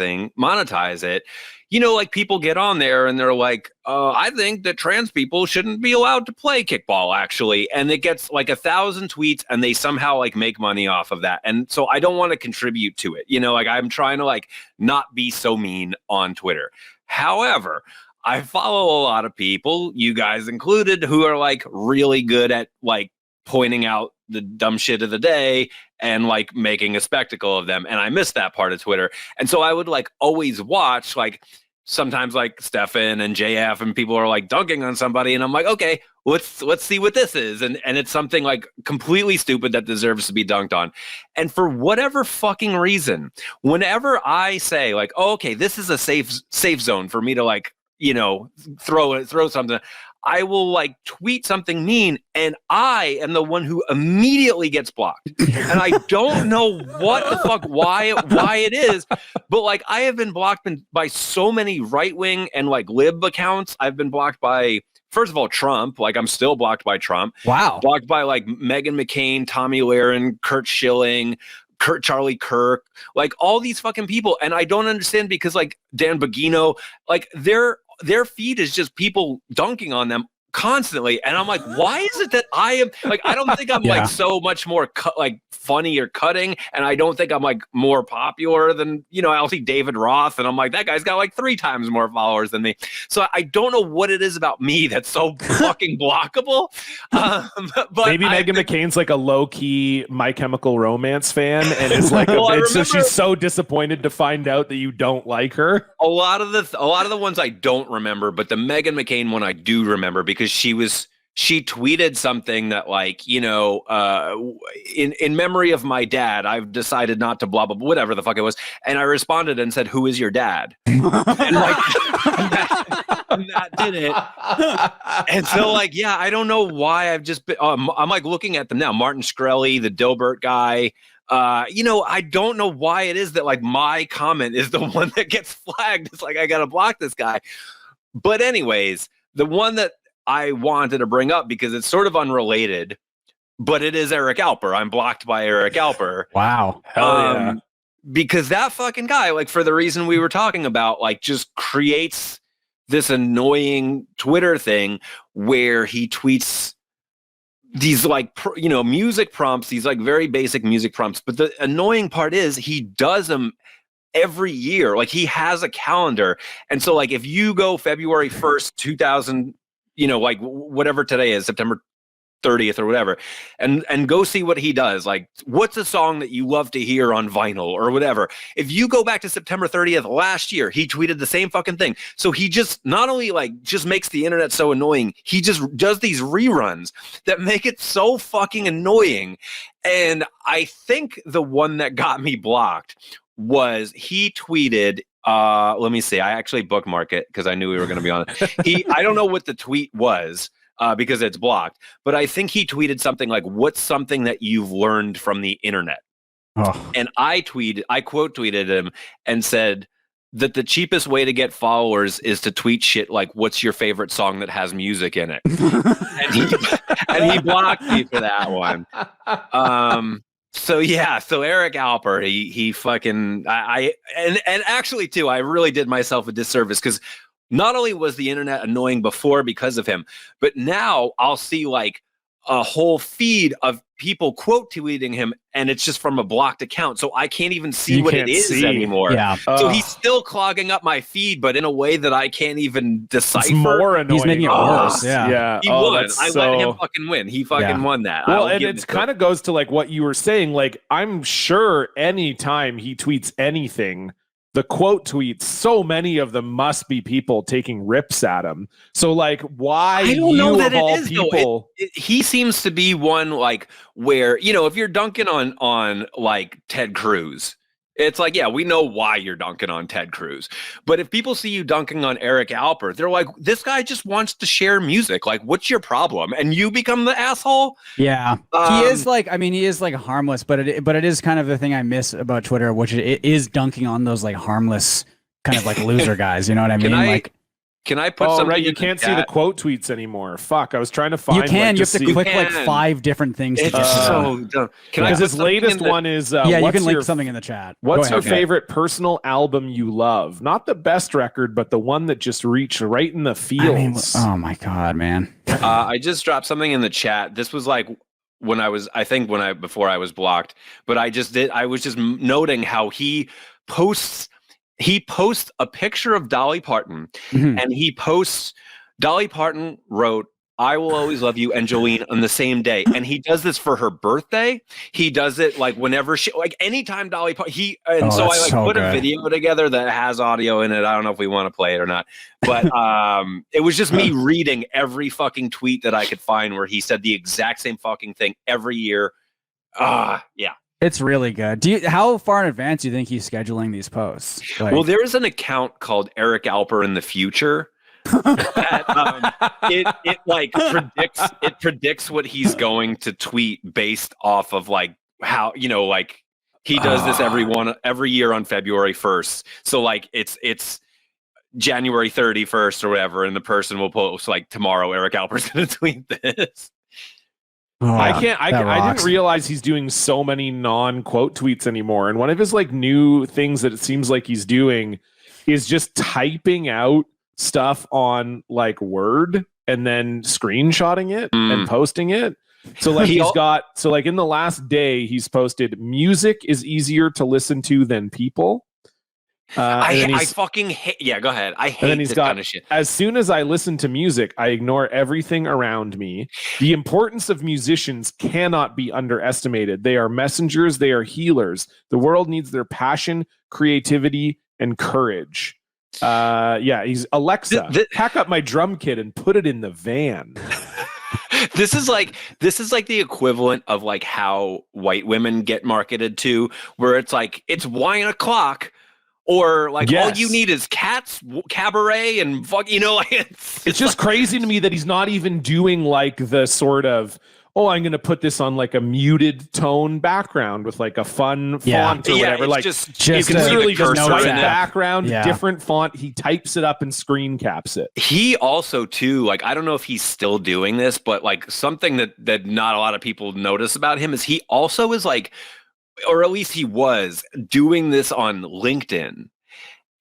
it, you know, like people get on there and they're like, I think that trans people shouldn't be allowed to play kickball actually. And it gets like 1,000 tweets and they somehow like make money off of that. And so I don't want to contribute to it. You know, like I'm trying to like not be so mean on Twitter. However, I follow a lot of people, you guys included, who are like really good at like pointing out the dumb shit of the day and like making a spectacle of them. And I miss that part of Twitter. And so I would like always watch like sometimes like Stefan and JF and people are like dunking on somebody. And I'm like, okay, let's see what this is. And it's something like completely stupid that deserves to be dunked on. And for whatever fucking reason, whenever I say like, oh, okay, this is a safe zone for me to like, you know, throw something, I will like tweet something mean and I am the one who immediately gets blocked. And I don't know what the fuck, why it is, but like I have been blocked by so many right-wing and like lib accounts. I've been blocked by, first of all, Trump. Like I'm still blocked by Trump. Wow. Blocked by like Meghan McCain, Tommy Lahren, Kurt Schilling, Charlie Kirk, like all these fucking people. And I don't understand because like Dan Bogino, like their feed is just people dunking on them constantly. And I'm like, why is it that I am like, I don't think I'm like so much more like funny or cutting. And I don't think I'm like more popular than, you know, I'll see David Roth and I'm like, that guy's got like 3 times more followers than me. So I don't know what it is about me that's so fucking blockable. But maybe Meghan McCain's like a low key My Chemical Romance fan. And it's like, so she's so disappointed to find out that you don't like her. A lot of the ones I don't remember, but the Meghan McCain one I do remember because she tweeted something that like, you know, in memory of my dad, I've decided not to blah, blah, blah, whatever the fuck it was. And I responded and said, who is your dad? And like, that did it. And so like, yeah, I don't know why I've just been, I'm like looking at them now. Martin Shkreli, the Dilbert guy, you know, I don't know why it is that like my comment is the one that gets flagged. It's like, I got to block this guy. But anyways, the one that I wanted to bring up because it's sort of unrelated, but it is Eric Alper. I'm blocked by Eric Alper. Wow. Hell yeah. Because that fucking guy, like for the reason we were talking about, like just creates this annoying Twitter thing where he tweets these like, you know, music prompts, these like very basic music prompts. But the annoying part is he does them every year. Like he has a calendar. And so like if you go February 1st, 2000, you know, like whatever today is, September 30th or whatever, and go see what he does. Like, what's a song that you love to hear on vinyl or whatever? If you go back to September 30th last year, he tweeted the same fucking thing. So he just not only like just makes the internet so annoying, he just does these reruns that make it so fucking annoying. And I think the one that got me blocked was he tweeted, let me see, I actually bookmark it because I knew we were going to be on it. I don't know what the tweet was because it's blocked, but I think he tweeted something like, what's something that you've learned from the internet? Oh. And I quote tweeted him and said that the cheapest way to get followers is to tweet shit like, what's your favorite song that has music in it? and he blocked me for that one. So yeah, so Eric Alper, he fucking and actually too, I really did myself a disservice because not only was the internet annoying before because of him, but now I'll see like a whole feed of people quote tweeting him, and it's just from a blocked account, so I can't even see You what can't it is see. anymore. Yeah. So he's still clogging up my feed, but in a way that I can't even decipher. It's more annoying. He's making it worse. Yeah. He Oh, won. that's I so... let him fucking win. He fucking won that. Well, I'll and give it him kind of goes to like what you were saying. Like, I'm sure anytime he tweets anything, the quote tweets, so many of them must be people taking rips at him. So, like, why I don't know that of all it is, people? He seems to be one like where, you know, if you're dunking on like Ted Cruz, it's like, yeah, we know why you're dunking on Ted Cruz. But if people see you dunking on Eric Alper, they're like, this guy just wants to share music. Like, what's your problem? And you become the asshole. Yeah, he is like, I mean, he is like harmless, but it is kind of the thing I miss about Twitter, which it is dunking on those like harmless kind of like loser guys. You know what I mean? Can I put Oh, something right. You in the can't see the chat? quote tweets anymore. Fuck. I was trying to find. You can. Like, You have to see- click like can. 5 different things to It's get to them. so dumb. Can I Because put his something latest in the- one is Yeah, you what's can link your- something in the chat. What's Go your ahead. favorite personal album you love? Not the best record, but the one that just reached right in the feels. I mean, oh my god, man. I just dropped something in the chat. This was like when I was, before I was blocked, but I was just noting how he posts a picture of Dolly Parton, Mhm. and Dolly Parton wrote, "I will always love you," and Jolene on the same day. And he does this for her birthday. He does it like whenever anytime Dolly Parton, so I that's so put a good. video together that has audio in it. I don't know if we want to play it or not, but it was just me reading every fucking tweet that I could find where he said the exact same fucking thing every year. Yeah. It's really good. How far in advance do you think he's scheduling these posts? Like, Well, there is an account called Eric Alper in the future. It predicts what he's going to tweet based off of like how, you know, like he does this every year on February 1st. So like it's January 31st or whatever, and the person will post like, tomorrow Eric Alper's going to tweet this. I didn't realize he's doing so many non-quote tweets anymore. And one of his like new things that it seems like he's doing is just typing out stuff on like Word and then screenshotting it and posting it. So like so like in the last day he's posted, music is easier to listen to than people. I fucking hate. Yeah, go ahead. I hate this kind of shit. As soon as I listen to music, I ignore everything around me. The importance of musicians cannot be underestimated. They are messengers. They are healers. The world needs their passion, creativity, and courage. He's Alexa, pack up my drum kit and put it in the van. This is like the equivalent of like how white women get marketed to, where it's like, it's wine o'clock. Or like, all you need is Cats, Cabaret, and fuck, you know, like it's just like, crazy to me that he's not even doing like the sort of, I'm going to put this on like a muted tone background with like a fun font or whatever. Like, just you can literally just white in it. background, different font. He types it up and screen caps it. He also too, like, I don't know if he's still doing this, but like something that not a lot of people notice about him is he also is like, or at least he was doing this on LinkedIn.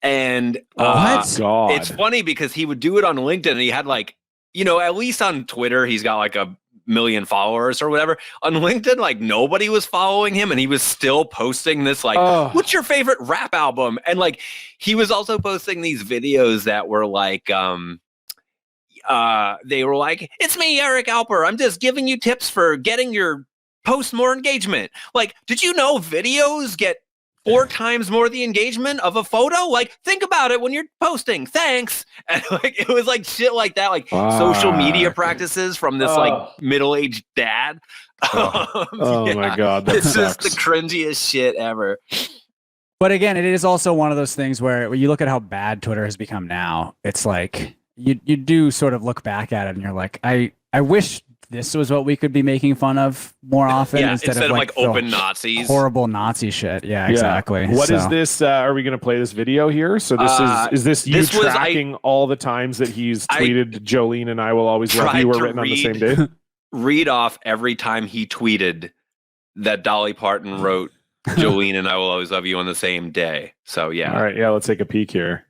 And it's funny because he would do it on LinkedIn and he had like, you know, at least on Twitter, he's got like 1 million followers or whatever. On LinkedIn, like nobody was following him and he was still posting this like, what's your favorite rap album? And like, he was also posting these videos that were like, they were like, it's me, Eric Alper. I'm just giving you tips for getting your post more engagement. Like, did you know videos get 4 times more the engagement of a photo? Like, think about it when you're posting. Thanks. And like, it was like shit like that, like social media practices from this like middle-aged dad. My God. That it's sucks. just the cringiest shit ever. But again, it is also one of those things where you look at how bad Twitter has become now. It's like you do sort of look back at it and you're like, I wish this was what we could be making fun of more often instead of like open Nazis. Horrible Nazi shit. Yeah, exactly. What is this? Are we going to play this video here? So this is this you tracking all the times that he's tweeted Jolene and I will always love you were written on the same day? Read off every time he tweeted that Dolly Parton wrote Jolene and I will always love you on the same day. So yeah. All right. Yeah. Let's take a peek here.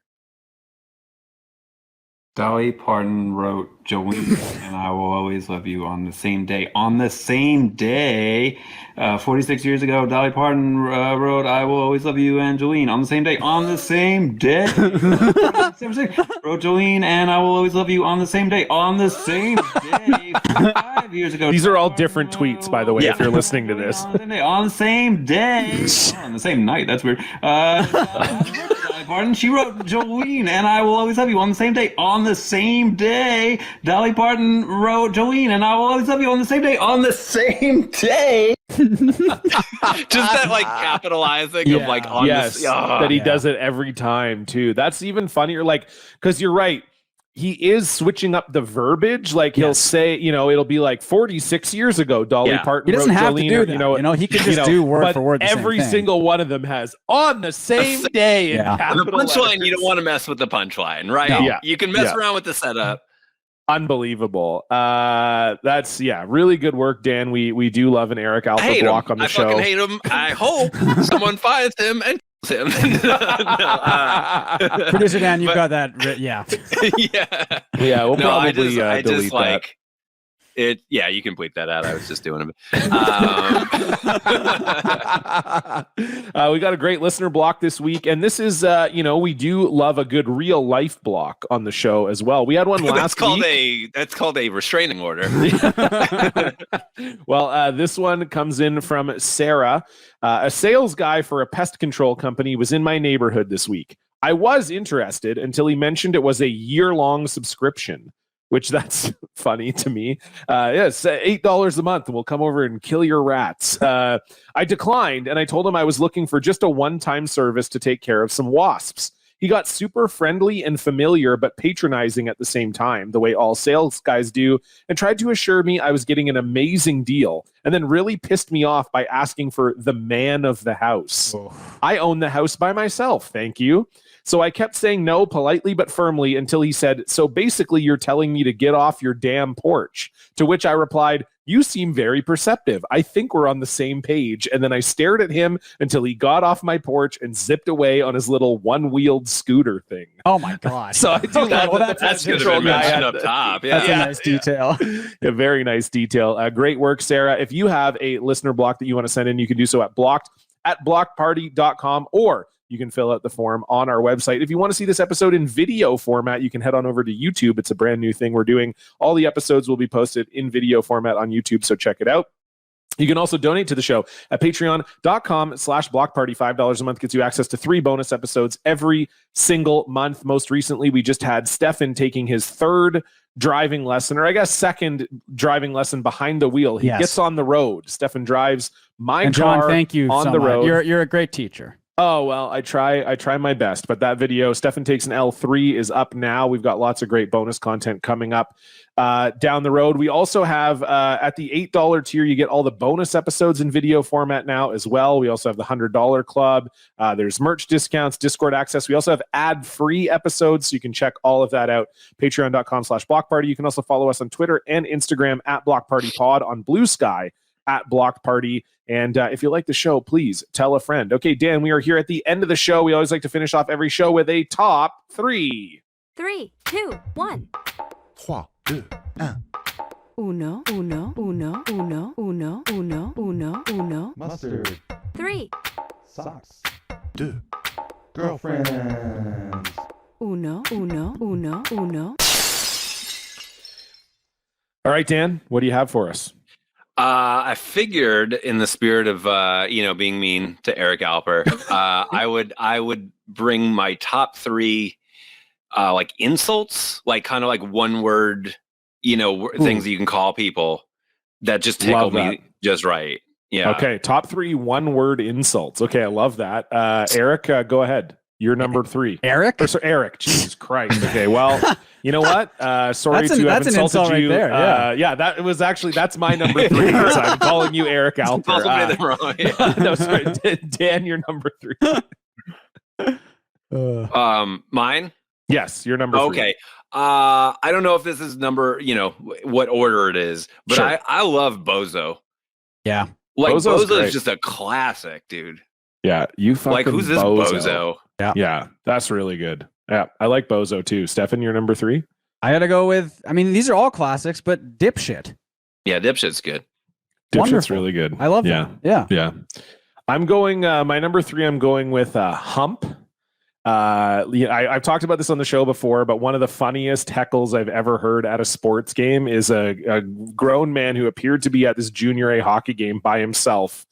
Dolly Parton wrote Jolene and I Will Always Love You on the same day. On the same day, 46 years ago, Dolly Parton wrote I Will Always Love You and Jolene on the same day. On the same day. Wrote Jolene and I Will Always Love You on the same day. On the same day. 5 years ago. These are all different tweets, by the way, if you're listening to this. On the same day. On the same night. That's weird. Dolly Parton, she wrote Jolene and I Will Always Love You on the same day. On the same day, Dolly Parton wrote Jolene and I Will Always Love You on the same day. On the same day. Just that like capitalizing of like on yes, that he does it every time too. That's even funnier, like, because you're right. He is switching up the verbiage. Like he'll say, you know, it'll be like 46 years ago, Dolly Parton. He doesn't wrote have Jolene, to do that. You know, he can just do word for word. Every single one of them has on the same day. And the punchline, you don't want to mess with the punchline, right? No. Yeah. You can mess around with the setup. Unbelievable. That's really good work, Dan. We do love an Eric Alper block on the show. I fucking hate him. I hope someone finds him and kills him. Producer Dan, you've got that. Yeah. We'll probably delete that. It. Yeah, you can bleep that out. I was just doing it. We got a great listener block this week, and this is, we do love a good real life block on the show as well. We had one last week. That's called a restraining order. Well, this one comes in from Sarah. A sales guy for a pest control company was in my neighborhood this week. I was interested until he mentioned it was a year-long subscription, which that's funny to me. Yes, $8 a month and we'll come over and kill your rats. I declined and I told him I was looking for just a one-time service to take care of some wasps. He got super friendly and familiar, but patronizing at the same time, the way all sales guys do, and tried to assure me I was getting an amazing deal, and then really pissed me off by asking for the man of the house. I own the house by myself, thank you. So I kept saying no politely but firmly until he said, so basically you're telling me to get off your damn porch. To which I replied, you seem very perceptive. I think we're on the same page. And then I stared at him until he got off my porch and zipped away on his little one-wheeled scooter thing. Oh my God. So I do love that the pest control guy up top. That's a nice detail. A very nice detail. Great work, Sarah. If you have a listener block that you want to send in, you can do so at blockparty.com, or you can fill out the form on our website. If you want to see this episode in video format, you can head on over to YouTube. It's a brand new thing we're doing. All the episodes will be posted in video format on YouTube, so check it out. You can also donate to the show at patreon.com/blockparty. $5 a month gets you access to 3 bonus episodes every single month. Most recently, we just had Stefan taking his 3rd driving lesson, or I guess 2nd driving lesson behind the wheel. He gets on the road. Stefan drives my and car John, thank you on so the much. road. You're a great teacher. Oh, well, I try my best, but that video, Stefan Takes an L3, is up now. We've got lots of great bonus content coming up down the road. We also have, at the $8 tier, you get all the bonus episodes in video format now as well. We also have the $100 club. There's merch discounts, Discord access. We also have ad-free episodes, so you can check all of that out. Patreon.com/blockparty. You can also follow us on Twitter and Instagram at blockpartypod, on Blue Sky at blockparty. And if you like the show, please tell a friend. Okay, Dan, we are here at the end of the show. We always like to finish off every show with a top 3. 3, 2, 1. 3, 2, 1. Uno, uno, uno, uno, uno, uno, uno, uno. Mustard. 3. Socks. 2. Girlfriends. Uno, uno, uno, uno. All right, Dan, what do you have for us? I figured, in the spirit of being mean to Eric Alper, I would bring my top 3 like insults, like kind of like one word, things that you can call people that just tickle me just right. Yeah. Okay, top 3 one-word insults. Okay, I love that. Eric, go ahead. You're number 3. Eric? Eric. Jesus Christ. Okay, well, you know what? Sorry to have insulted insult you. Right there, That's my number 3. So I'm calling you Eric Alper. Wrong. Yeah. No, sorry. Dan, you're number 3. Mine? Yes, you're number 3. Okay. I don't know if this is number, what order it is, but sure. I love Bozo. Yeah. Like Bozo is just a classic, dude. Yeah, you fucking like who's this Bozo? Yeah, that's really good. Yeah, I like Bozo too. Stefan, you're number 3. I gotta go with. I mean, these are all classics, but dipshit. Yeah, dipshit's good. Dipshit's Wonderful. really good. I love Yeah. that. Yeah. Yeah. I'm going, my number 3, I'm going with Hump. I've talked about this on the show before, but one of the funniest heckles I've ever heard at a sports game is a grown man who appeared to be at this junior A hockey game by himself,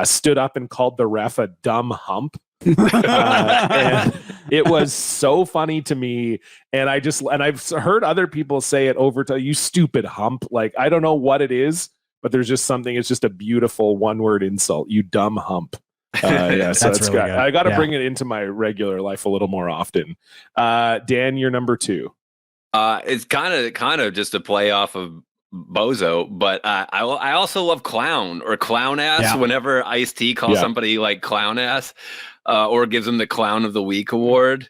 stood up and called the ref a dumb hump. And it was so funny to me. And I've heard other people say it over to you stupid hump. Like, I don't know what it is, but there's just something, it's just a beautiful one-word insult. You dumb hump. Yeah, so That's really good. I got to Yeah. bring it into my regular life a little more often. Dan, you're number 2. It's kind of just a play off of Bozo, but I also love clown or clown ass. Yeah. Whenever Ice-T calls somebody like clown ass, or gives them the Clown of the Week award.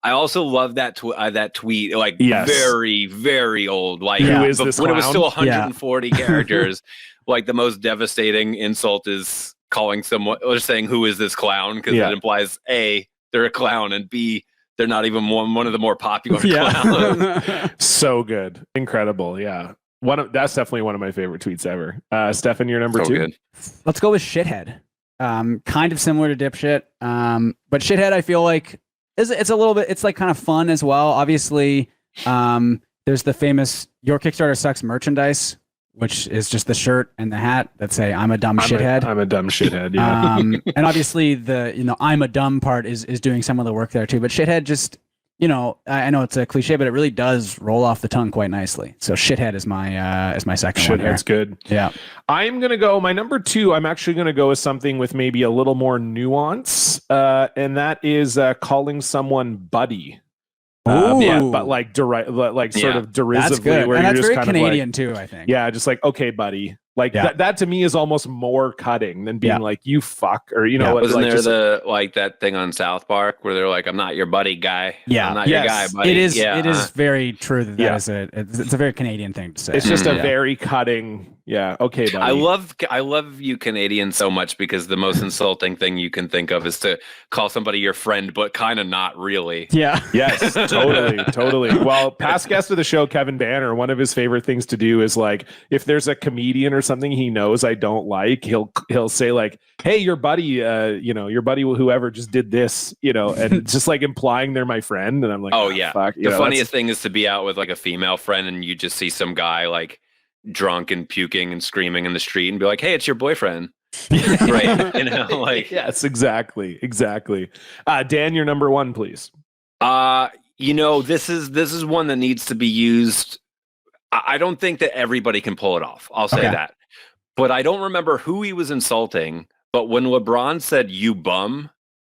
I also love that tweet, like very, very old, like Who is this when it was clown? still 140 characters. Like the most devastating insult is calling someone or saying, "Who is this clown?" Because it implies A, they're a clown, and B, they're not even one of the more popular clowns. So good, incredible. Yeah, that's definitely one of my favorite tweets ever. Stefan, you're number 2. Good. Let's go with shithead. Kind of similar to dipshit, but shithead I feel like it's a little bit. It's like kind of fun as well. Obviously, there's the famous "Your Kickstarter Sucks" merchandise, which is just the shirt and the hat that say "I'm a dumb shithead." I'm a dumb shithead. Yeah. And obviously the "I'm a dumb" part is doing some of the work there too. But shithead just, I know it's a cliche, but it really does roll off the tongue quite nicely. So shithead is my second one here. Shithead's good. Yeah. I'm gonna go. My number 2. I'm actually gonna go with something with maybe a little more nuance, and that is calling someone buddy. But like sort of derisively, that's good. where And you're that's just very kind Canadian of too, I think. yeah, just like, okay, buddy. Like that to me is almost more cutting than being like, you fuck, or Wasn't like, there that thing on South Park where they're like, "I'm not your buddy, guy. Yeah. I'm not your guy, buddy." It is. Yeah, It is very true that is it's a very Canadian thing to say. It's just a very cutting. Yeah. Okay, buddy. I love you Canadians so much because the most insulting thing you can think of is to call somebody your friend, but kind of not really. Yeah. Yes, totally. Well, past guest of the show, Kevin Banner, one of his favorite things to do is like, if there's a comedian or something he knows I don't like, he'll say like, "Hey, your buddy, your buddy whoever just did this, and just like implying they're my friend." And I'm like, oh yeah. fuck. The funniest thing is to be out with like a female friend and you just see some guy like drunk and puking and screaming in the street and be like, "Hey, it's your boyfriend." Right. Like yes, exactly. Dan, your number 1, please. This is one that needs to be used. I don't think that everybody can pull it off. I'll say that. But I don't remember who he was insulting. But when LeBron said "you bum,"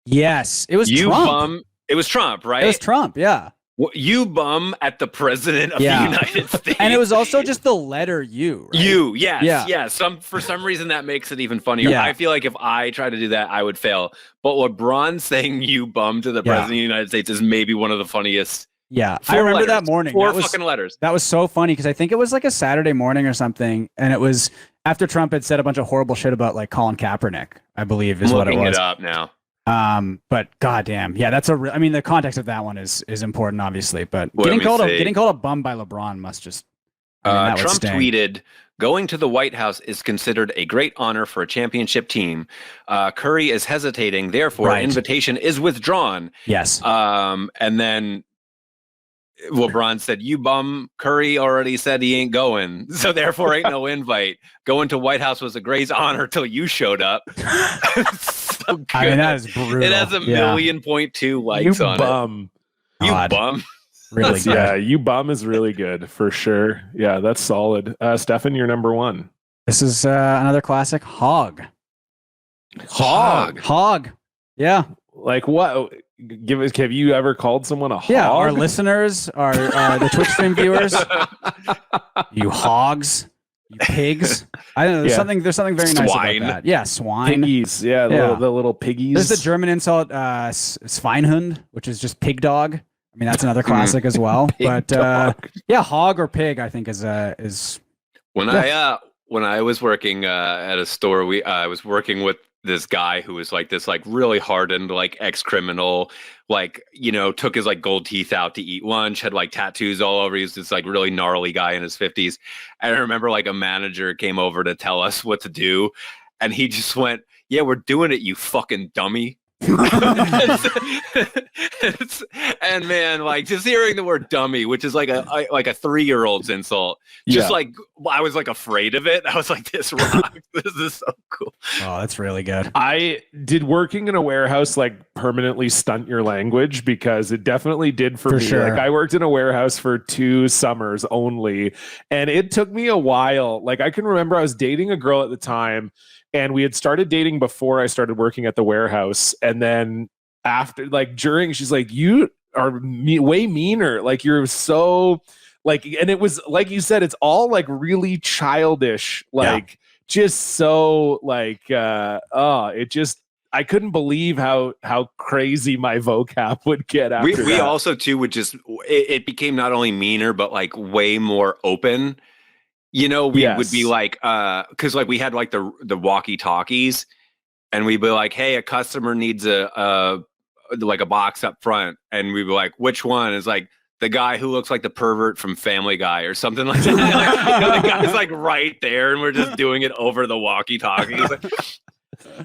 yes, it was you Trump. bum. It was Trump, right? It was Trump. Yeah. You bum at the president of the United States. And it was also just the letter U. Right? You, yes, yeah. For some reason that makes it even funnier. Yeah. I feel like if I try to do that, I would fail. But LeBron saying "you bum" to the president of the United States is maybe one of the funniest. Yeah, I remember that morning. Four that was, fucking letters. That was so funny because I think it was like a Saturday morning or something, and it was after Trump had said a bunch of horrible shit about like Colin Kaepernick, I believe is what it was. Looking it up now. But goddamn, yeah, that's I mean, the context of that one is important, obviously. But Let getting called a bum by LeBron must just. Trump tweeted, "Going to the White House is considered a great honor for a championship team. Curry is hesitating, therefore, invitation is withdrawn." Yes. And then LeBron said, "You bum, Curry already said he ain't going, so therefore ain't no invite. Going to White House was a great honor till you showed up." So good. I mean, that is brutal. It has 1,000,000.2 likes You on bum. it. You bum. Really good. Yeah, you bum is really good for sure. Yeah, that's solid. Stefan, you're number 1. This is another classic. Hog. Yeah. Like what? Have you ever called someone a hog? Yeah, our listeners, the Twitch stream viewers, you hogs, you pigs. I don't know. There's something very nice about that. Yeah, swine. Piggies. Yeah, the little piggies. There's the German insult, Schweinhund, which is just pig dog. I mean, that's another classic as well. But yeah, hog or pig, I think is. When I was working at a store, I was working with this guy who was like this like really hardened like ex-criminal, like, you know, took his like gold teeth out to eat lunch, had like tattoos all over. He was this like really gnarly guy in his 50s. And I remember like a manager came over to tell us what to do, and he just went, "Yeah, we're doing it, you fucking dummy." And man, like just hearing the word dummy, which is like a 3-year-old's insult, just like I was like afraid of it. I was like, this rocks. This is so cool. Oh, that's really good. I did working in a warehouse like permanently stunt your language, because it definitely did for me. Sure. Like I worked in a warehouse for 2 summers only, and it took me a while. Like I can remember I was dating a girl at the time, and we had started dating before I started working at the warehouse. And then after, like during, she's like, "You are way meaner. Like you're so like," and it was like you said, it's all like really childish, like just so like, it just, I couldn't believe how crazy my vocab would get after We that. also too would just, it became not only meaner, but like way more open. You know, we would be like, because like we had like the walkie talkies, and we'd be like, "Hey, a customer needs a box up front," and we'd be like, "Which one?" Is like the guy who looks like the pervert from Family Guy or something like that. Like, you know, the guy's like right there, and we're just doing it over the walkie talkies.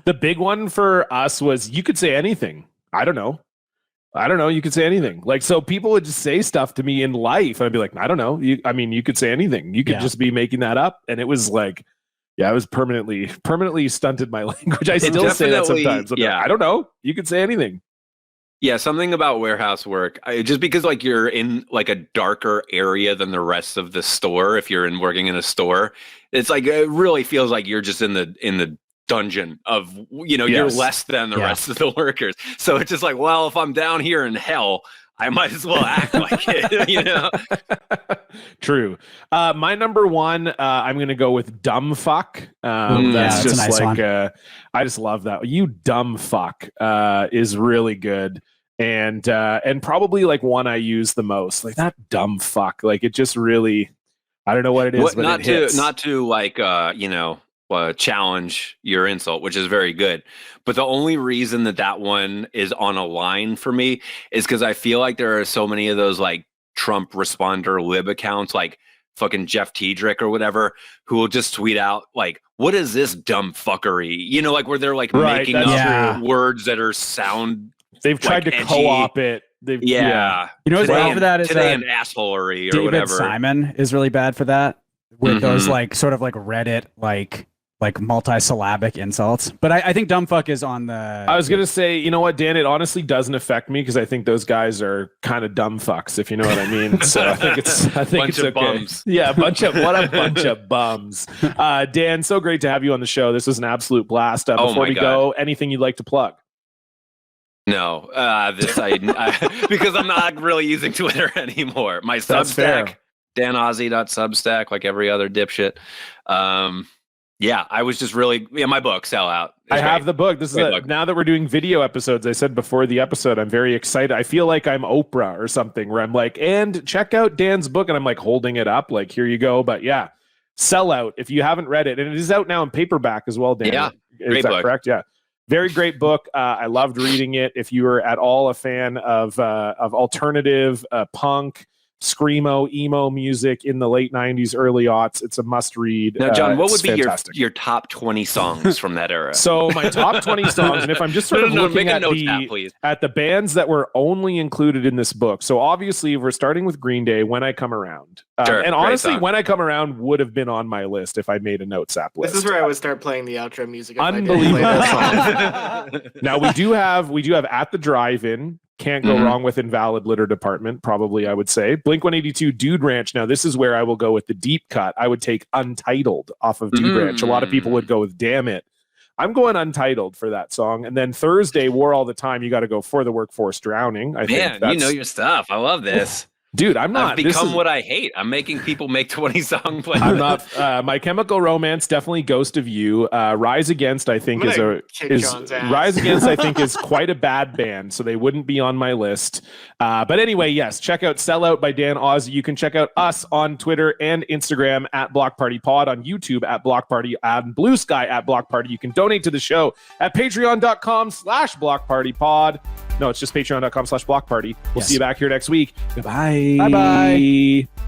The big one for us was you could say anything. I don't know. You could say anything. Like, so people would just say stuff to me in life, and I'd be like, "I don't know. You could say anything. You could just be making that up." And it was like, I was permanently stunted my language. I still say that sometimes. Like, I don't know. You could say anything. Yeah, something about warehouse work, just because like you're in like a darker area than the rest of the store. If you're working in a store, it's like it really feels like you're just in the dungeon of, you know, you're less than the rest of the workers. So it's just like, well, if I'm down here in hell, I might as well act like it, you know? True. My number 1, I'm going to go with dumb fuck. That's just nice like, one. I just love that. You dumb fuck is really good. And probably like one I use the most, like that dumb fuck. Like it just really, I don't know what it is, but not it hits. not to like, you know, challenge your insult, which is very good. But the only reason that one is on a line for me is because I feel like there are so many of those like Trump responder lib accounts, like fucking Jeff Tiedrick or whatever, who will just tweet out like, "What is this dumb fuckery?" You know, like where they're like making up words that are sound. They've tried to edgy. co-op it. You know what's bad for that is today an assholery or David whatever. Simon is really bad for that with those like sort of like Reddit like multi-syllabic insults. But I think dumb fuck is on the... I was going to say, you know what, Dan, it honestly doesn't affect me because I think those guys are kind of dumb fucks, if you know what I mean. So I think it's okay. Bums. Yeah, what a bunch of bums. Dan, so great to have you on the show. This was an absolute blast. Before we go, anything you'd like to plug? No, because I'm not really using Twitter anymore. My That's fair. Substack, danozzi.substack, like every other dipshit. Yeah, I was just really, my book, Sell Out. I have the book. This is now that we're doing video episodes, I said before the episode, I'm very excited. I feel like I'm Oprah or something where I'm like, and check out Dan's book. And I'm like holding it up, like, here you go. But yeah, Sell Out if you haven't read it. And it is out now in paperback as well, Dan. Yeah, is that correct? Yeah. Very great book. I loved reading it. If you were at all a fan of alternative punk, screamo, emo music in the late 90s, early aughts, it's a must read. Now, John, what would be your top 20 songs from that era? So my top 20 songs, and if I'm just sort of looking at the bands that were only included in this book. So obviously we're starting with Green Day, When I Come Around. Sure, and honestly, When I Come Around would have been on my list if I made a note sap list. This is where I would start playing the outro music. If Unbelievable. I didn't play that song. Now we do have At the Drive-In. Can't go wrong with Invalid Litter Department, probably, I would say. Blink-182, Dude Ranch. Now, this is where I will go with the deep cut. I would take Untitled off of Dude Ranch. A lot of people would go with Damn It. I'm going Untitled for that song. And then Thursday, War All the Time, you got to go For the Workforce Drowning. I think you know your stuff. I love this. Dude, I'm not. I've become what I hate. I'm making people make 20-song playlists. I'm not. My Chemical Romance, definitely Ghost of You. Rise Against, I think is Rise Against. I think is quite a bad band, so they wouldn't be on my list. But anyway, yes, check out "Sellout" by Dan Ozzi. You can check out us on Twitter and Instagram at Block Party Pod, on YouTube at Block Party, and Blue Sky at Block Party. You can donate to the show at Patreon.com/Block Party Pod. No, it's just Patreon.com/Block Party. We'll see you back here next week. Goodbye. Bye-bye.